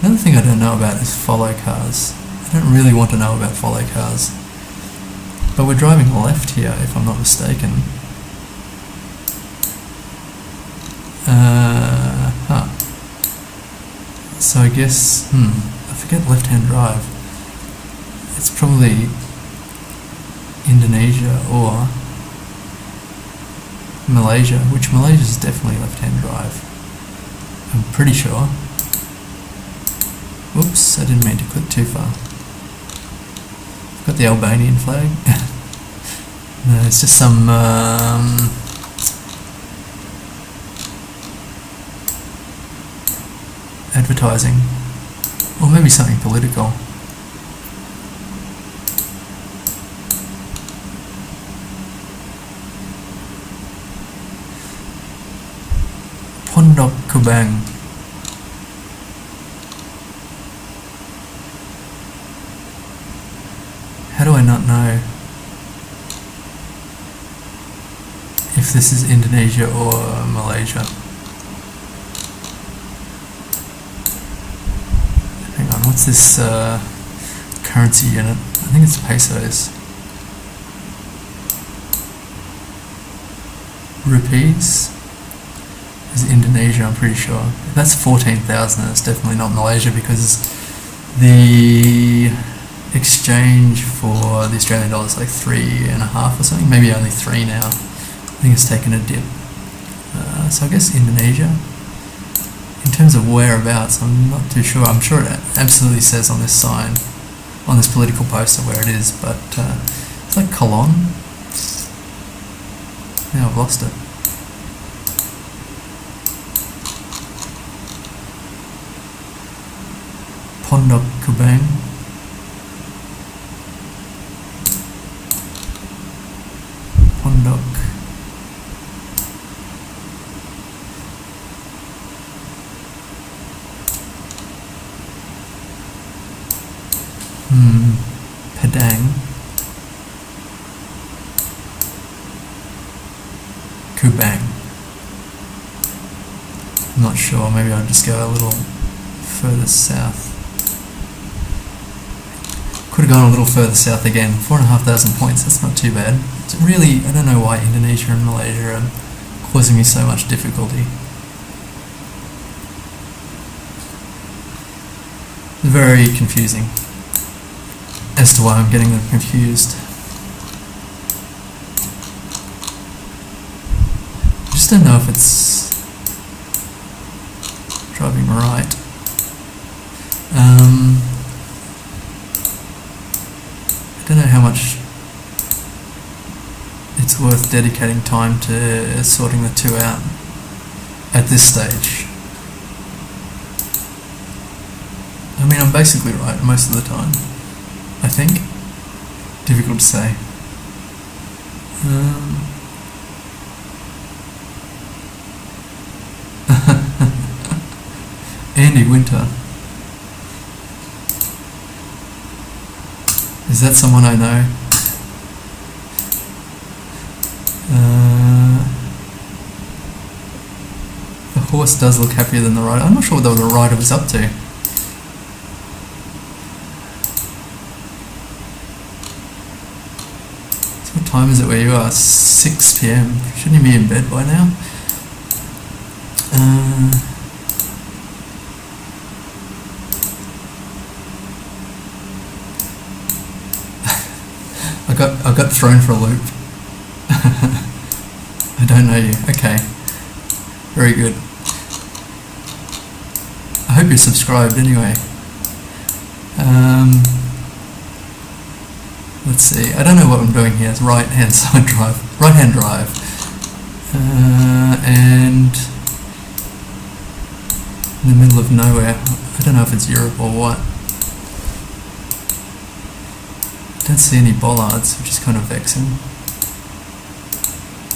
Another thing I don't know about is follow cars. I don't really want to know about follow cars. But we're driving left here, if I'm not mistaken. Huh. So I guess, I forget left-hand drive. It's probably Indonesia or Malaysia, which Malaysia is definitely left-hand drive. I'm pretty sure. Oops, I didn't mean to click too far. I've got the Albanian flag. No, it's just some advertising, or maybe something political. Pondok Kubang. How do I not know if this is Indonesia or Malaysia? Hang on, what's this currency unit? I think it's pesos. Rupees is Indonesia, I'm pretty sure. If that's 14,000, it's definitely not Malaysia, because the exchange for the Australian dollar is like 3.5 or something, maybe only 3 now. I think it's taken a dip. So I guess Indonesia. In terms of whereabouts, I'm not too sure. I'm sure it absolutely says on this sign, on this political poster, where it is, but it's like Colon. Now I've lost it. Pondok Kubang. Pondok. Padang. Kubang. I'm not sure, maybe I'll just go a little further south. Could have gone a little further south again. 4,500 points, that's not too bad. It's really, I don't know why Indonesia and Malaysia are causing me so much difficulty. Very confusing as to why I'm getting them confused. I just don't know if it's driving right. I don't know how much it's worth dedicating time to sorting the two out at this stage. I mean, I'm basically right most of the time, I think. Difficult to say. Andy Winter. Is that someone I know? The horse does look happier than the rider. I'm not sure what the rider was up to. So what time is it where you are? 6 PM. Shouldn't you be in bed by now? I got thrown for a loop. I don't know you. Okay. Very good. I hope you're subscribed anyway. Let's see. I don't know what I'm doing here. It's right-hand side drive. Right-hand drive. And in the middle of nowhere. I don't know if it's Europe or what. I don't see any bollards, which is kind of vexing.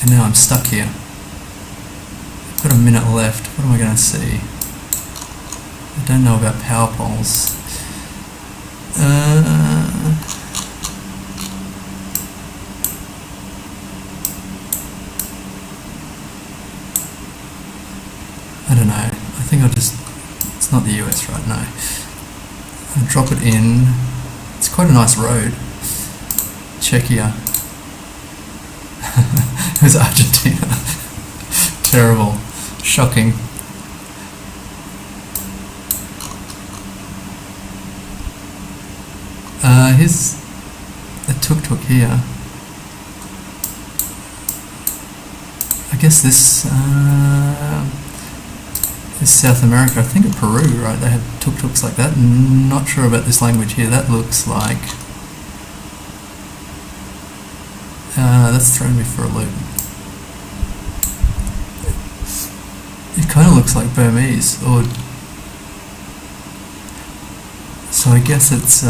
And now I'm stuck here. I've got a minute left. What am I going to see? I don't know about power poles. I don't know. I think I'll just... It's not the US right now. I'll drop it in. It's quite a nice road. Czechia. It was Argentina. Terrible. Shocking. Here's a tuk-tuk here. I guess this is South America. I think of Peru, right? They have tuk-tuks like that. Not sure about this language here. That looks like... that's thrown me for a loop. It kind of looks like Burmese, or... So I guess it's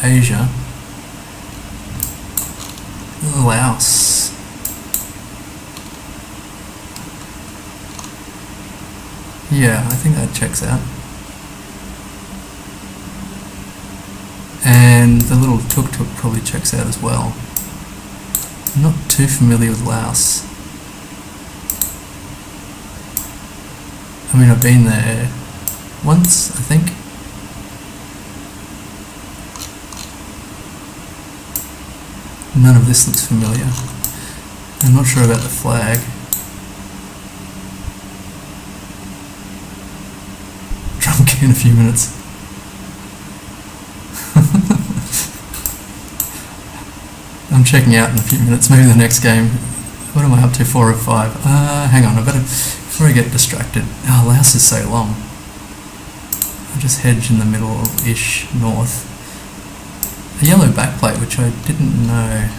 Asia. Laos. Yeah, I think that checks out. And the little tuk-tuk probably checks out as well. I'm not too familiar with Laos. I mean, I've been there once, I think. None of this looks familiar. I'm not sure about the flag. Drunk in a few minutes. I'm checking out in a few minutes, maybe the next game. What am I up to, 4 or 5? Hang on, I better, before I get distracted. Oh, Laos is so long. I'll just hedge in the middle-ish north. A yellow backplate, which I didn't know.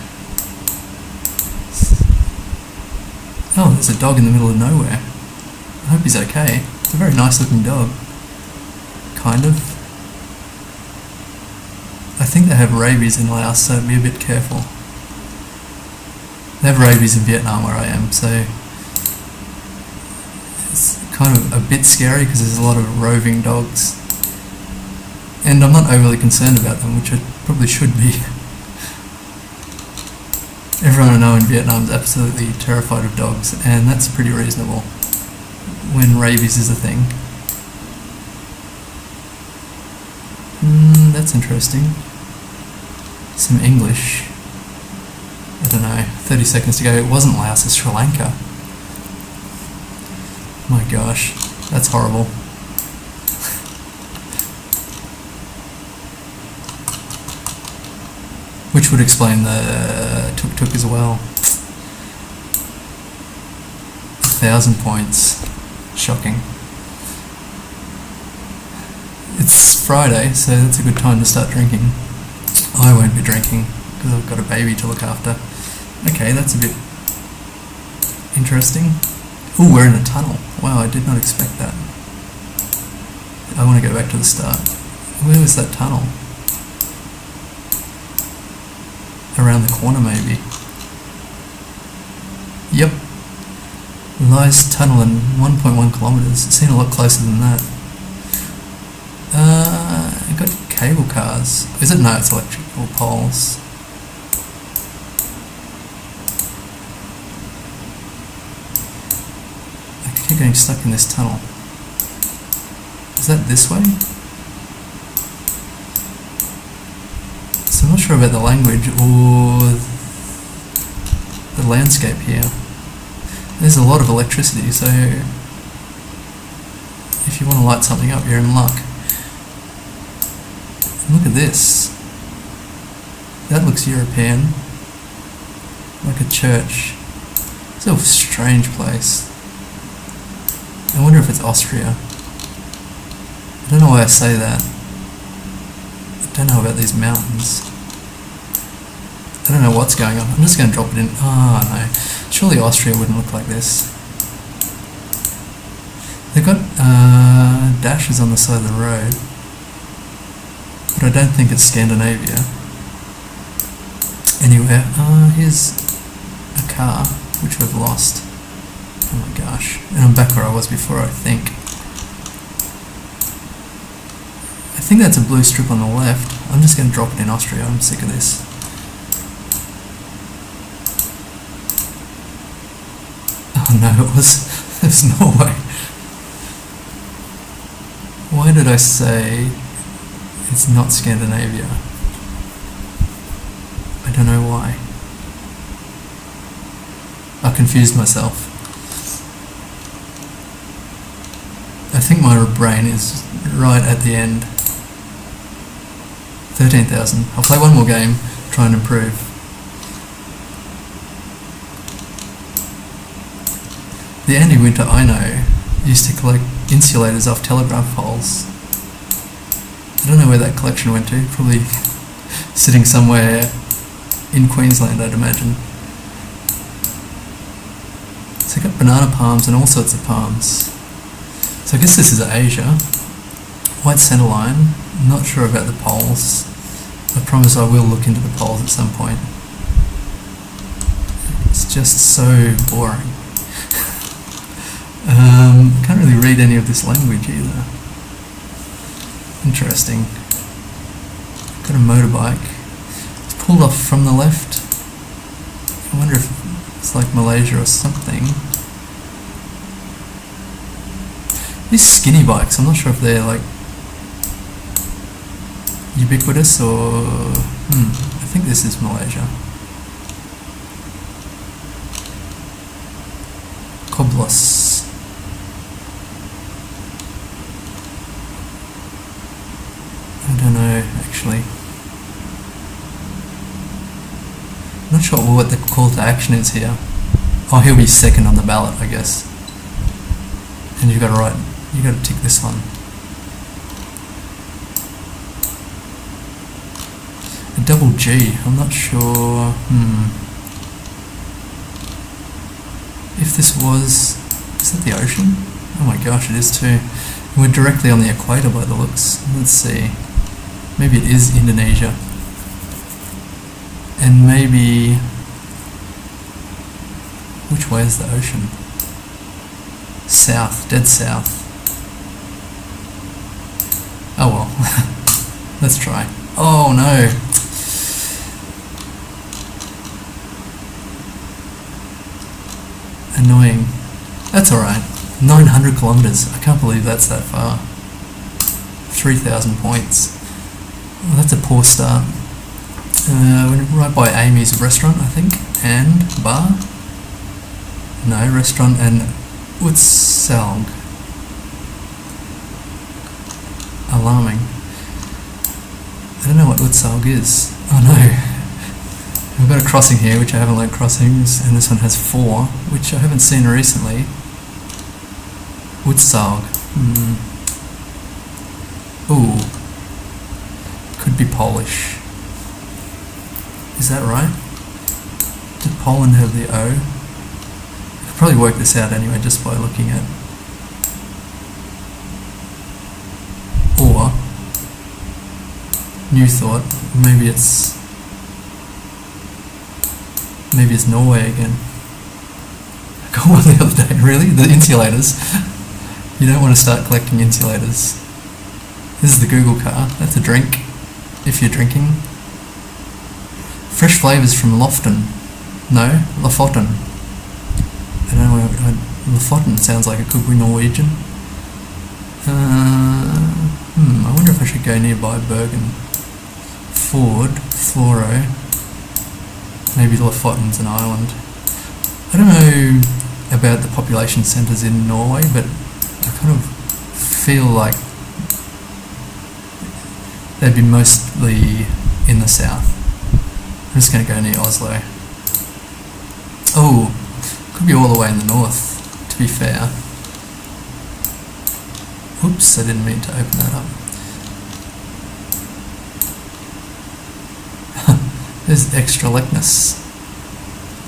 Oh, there's a dog in the middle of nowhere. I hope he's okay. It's a very nice looking dog. Kind of. I think they have rabies in Laos, so be a bit careful. They have rabies in Vietnam where I am, so it's kind of a bit scary because there's a lot of roving dogs. And I'm not overly concerned about them, which I probably should be. Everyone I know in Vietnam is absolutely terrified of dogs, and that's pretty reasonable when rabies is a thing. That's interesting. Some English. I don't know, 30 seconds to go. It wasn't Laos, it's Sri Lanka. My gosh, that's horrible. Which would explain the tuk-tuk as well. 1,000 points. Shocking. It's Friday, so that's a good time to start drinking. I won't be drinking because I've got a baby to look after. Okay, that's a bit interesting. Ooh, we're in a tunnel. Wow, I did not expect that. I want to go back to the start. Where was that tunnel? Around the corner, maybe. Yep. Lies tunnel in 1.1 kilometers. It's seen a lot closer than that. I got cable cars. Is it? No, it's electrical poles. I keep getting stuck in this tunnel. Is that this way? So I'm not sure about the language or the landscape here. There's a lot of electricity, so if you want to light something up, you're in luck. Look at this. That looks European. Like a church. It's a strange place. I wonder if it's Austria. I don't know why I say that. I don't know about these mountains. I don't know what's going on. I'm just going to drop it in. Oh no. Surely Austria wouldn't look like this. They've got dashes on the side of the road. But I don't think it's Scandinavia. Anyway, here's a car, which we've lost. Oh my gosh. And I'm back where I was before, I think. I think that's a blue strip on the left. I'm just going to drop it in Austria. I'm sick of this. Oh no, there's Norway. Why did I say it's not Scandinavia? I don't know why. I confused myself. think my brain is right at the end. 13,000. I'll play one more game, try and improve. The Andy Winter I know used to collect insulators off telegraph poles. I don't know where that collection went to, probably sitting somewhere in Queensland, I'd imagine. So I've got banana palms and all sorts of palms. So I guess this is Asia. White centre line, not sure about the poles. I promise I will look into the poles at some point. It's just so boring. Can't really read any of this language either. Interesting. Got a motorbike. It's pulled off from the left. I wonder if it's like Malaysia or something. These skinny bikes, I'm not sure if they're like ubiquitous or... I think this is Malaysia. Coblos. I don't know, actually. I'm not sure what the call to action is here. Oh, he'll be second on the ballot, I guess. And you've got to tick this one. A double G, I'm not sure. If this was... is that the ocean? Oh my gosh, it is too. We're directly on the equator by the looks. Let's see. Maybe it is Indonesia. And maybe... which way is the ocean? South, dead south. Oh well. Let's try. Oh no! Annoying. That's alright. 900 kilometres. I can't believe that's that far. 3,000 points. Well, that's a poor start. We're right by Amy's restaurant, I think, and bar. No, restaurant and Utsalg. Alarming. I don't know what Utsalg is. Oh no. We've got a crossing here, which I haven't learnt crossings, and this one has 4, which I haven't seen recently. Utsalg. Ooh. Could be Polish. Is that right? Did Poland have the O? I could probably work this out anyway, just by looking at... or... new thought, maybe it's Norway again. I got one the other day, really? The insulators. You don't want to start collecting insulators. This is the Google car. That's a drink, if you're drinking. Fresh flavours from Lofton. No, Lofoten. I don't know, Lofoten sounds like it could be Norwegian. I wonder if I should go nearby Bergen. Ford, Floro. Maybe Lofoten's an island. I don't know about the population centres in Norway, but I kind of feel like they'd be mostly in the south. I'm just going to go near Oslo. Oh, could be all the way in the north, to be fair. Oops, I didn't mean to open that up. There's extra Leknes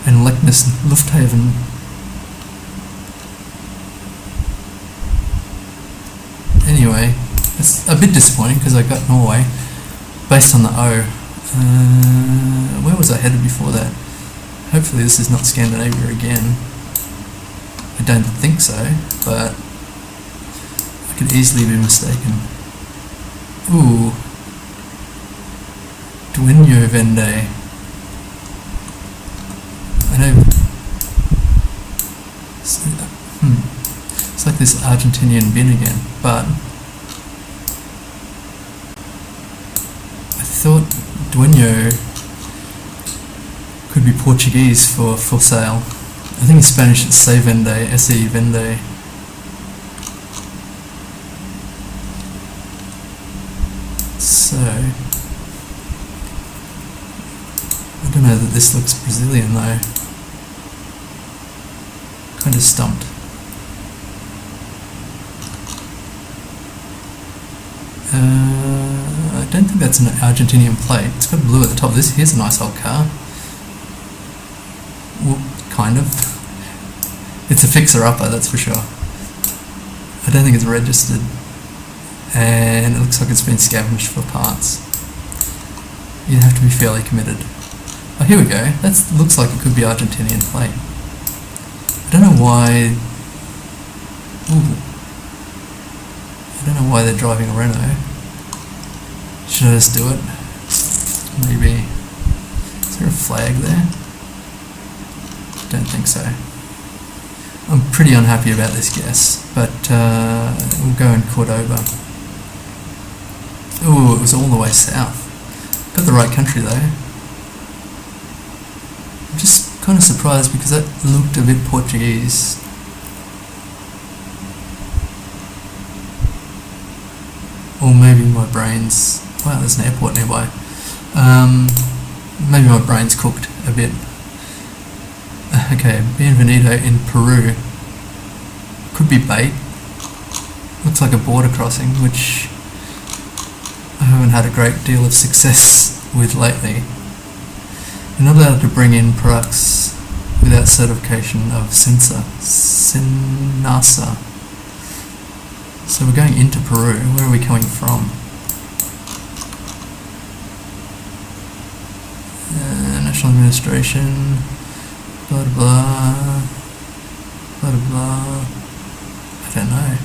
and Leknes Lufthaven. Anyway, it's a bit disappointing because I got Norway based on the O. Where was I headed before that? Hopefully this is not Scandinavia again. I don't think so, but I could easily be mistaken. Ooh. Duino Vende. I know. It's like this Argentinian bin again, but I thought Duino could be Portuguese for sale. I think in Spanish it's Se Vende, S-E Vende. So I don't know that this looks Brazilian though. Kind of stumped. I don't think that's an Argentinian plate. It's got blue at the top. Here's a nice old car. Well, kind of. It's a fixer-upper, that's for sure. I don't think it's registered. And it looks like it's been scavenged for parts. You'd have to be fairly committed. Oh, here we go. That looks like it could be Argentinian plate. I don't know why... Ooh. I don't know why they're driving a Renault. Should I just do it? Maybe. Is there a flag there? Don't think so. I'm pretty unhappy about this guess, but we'll go in Cordoba. Ooh, it was all the way south. Got the right country though. I'm just kind of surprised because that looked a bit Portuguese. Or maybe my brain's... Wow, there's an airport nearby. Maybe my brain's cooked a bit. Okay, Bienvenido in Peru. Could be bait. Looks like a border crossing, which I haven't had a great deal of success with lately. You're not allowed to bring in products without certification of SENASA. So we're going into Peru. Where are we coming from? National Administration, blah blah blah, blah blah. I don't know.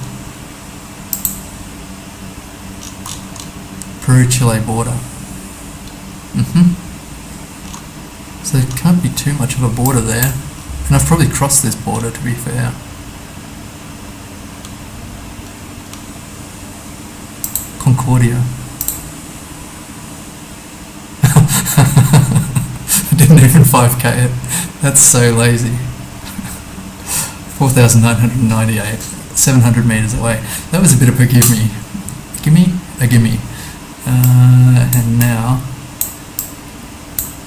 Peru-Chile border. So there can't be too much of a border there. And I've probably crossed this border, to be fair. Concordia. I didn't even 5k it. That's so lazy. 4,998. 700 meters away. That was a bit of a gimme. Gimme? A gimme. And now,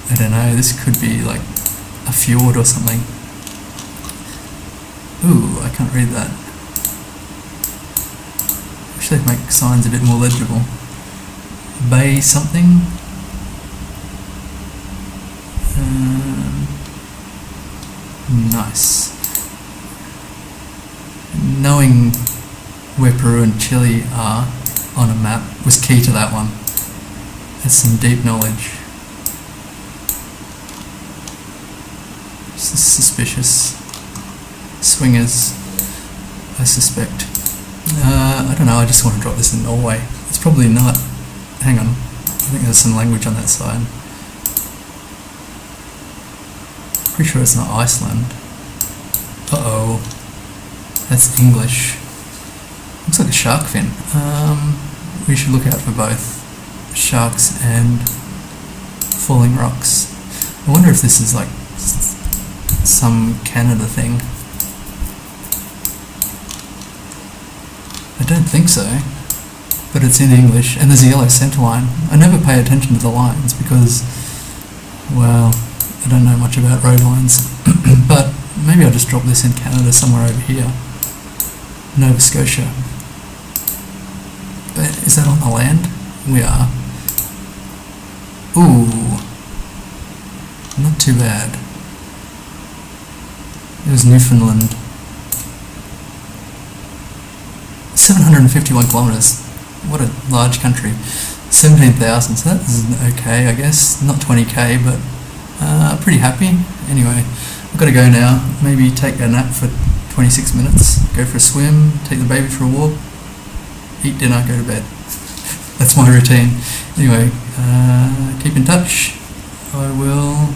I don't know, this could be like a fjord or something. Ooh, I can't read that. I wish they'd make signs a bit more legible. Bay something? Nice. Knowing where Peru and Chile are on a map was key to that one. That's some deep knowledge. This is suspicious. Swingers, I suspect. I don't know, I just want to drop this in Norway. It's probably not. Hang on. I think there's some language on that side. Pretty sure it's not Iceland. Uh-oh. That's English. Looks like a shark fin. We should look out for both sharks and falling rocks. I wonder if this is like some Canada thing. I don't think so, but it's in English, and there's a yellow centre line. I never pay attention to the lines because, well, I don't know much about road lines, but maybe I'll just drop this in Canada somewhere over here. Nova Scotia. But is that on the land? We are. Ooh. Not too bad. It was Newfoundland. 751 kilometres. What a large country. 17,000, so that is okay, I guess. Not 20k, but pretty happy. Anyway, I've got to go now. Maybe take a nap for 26 minutes, go for a swim, take the baby for a walk, eat dinner, go to bed. That's my routine. Anyway, keep in touch. I will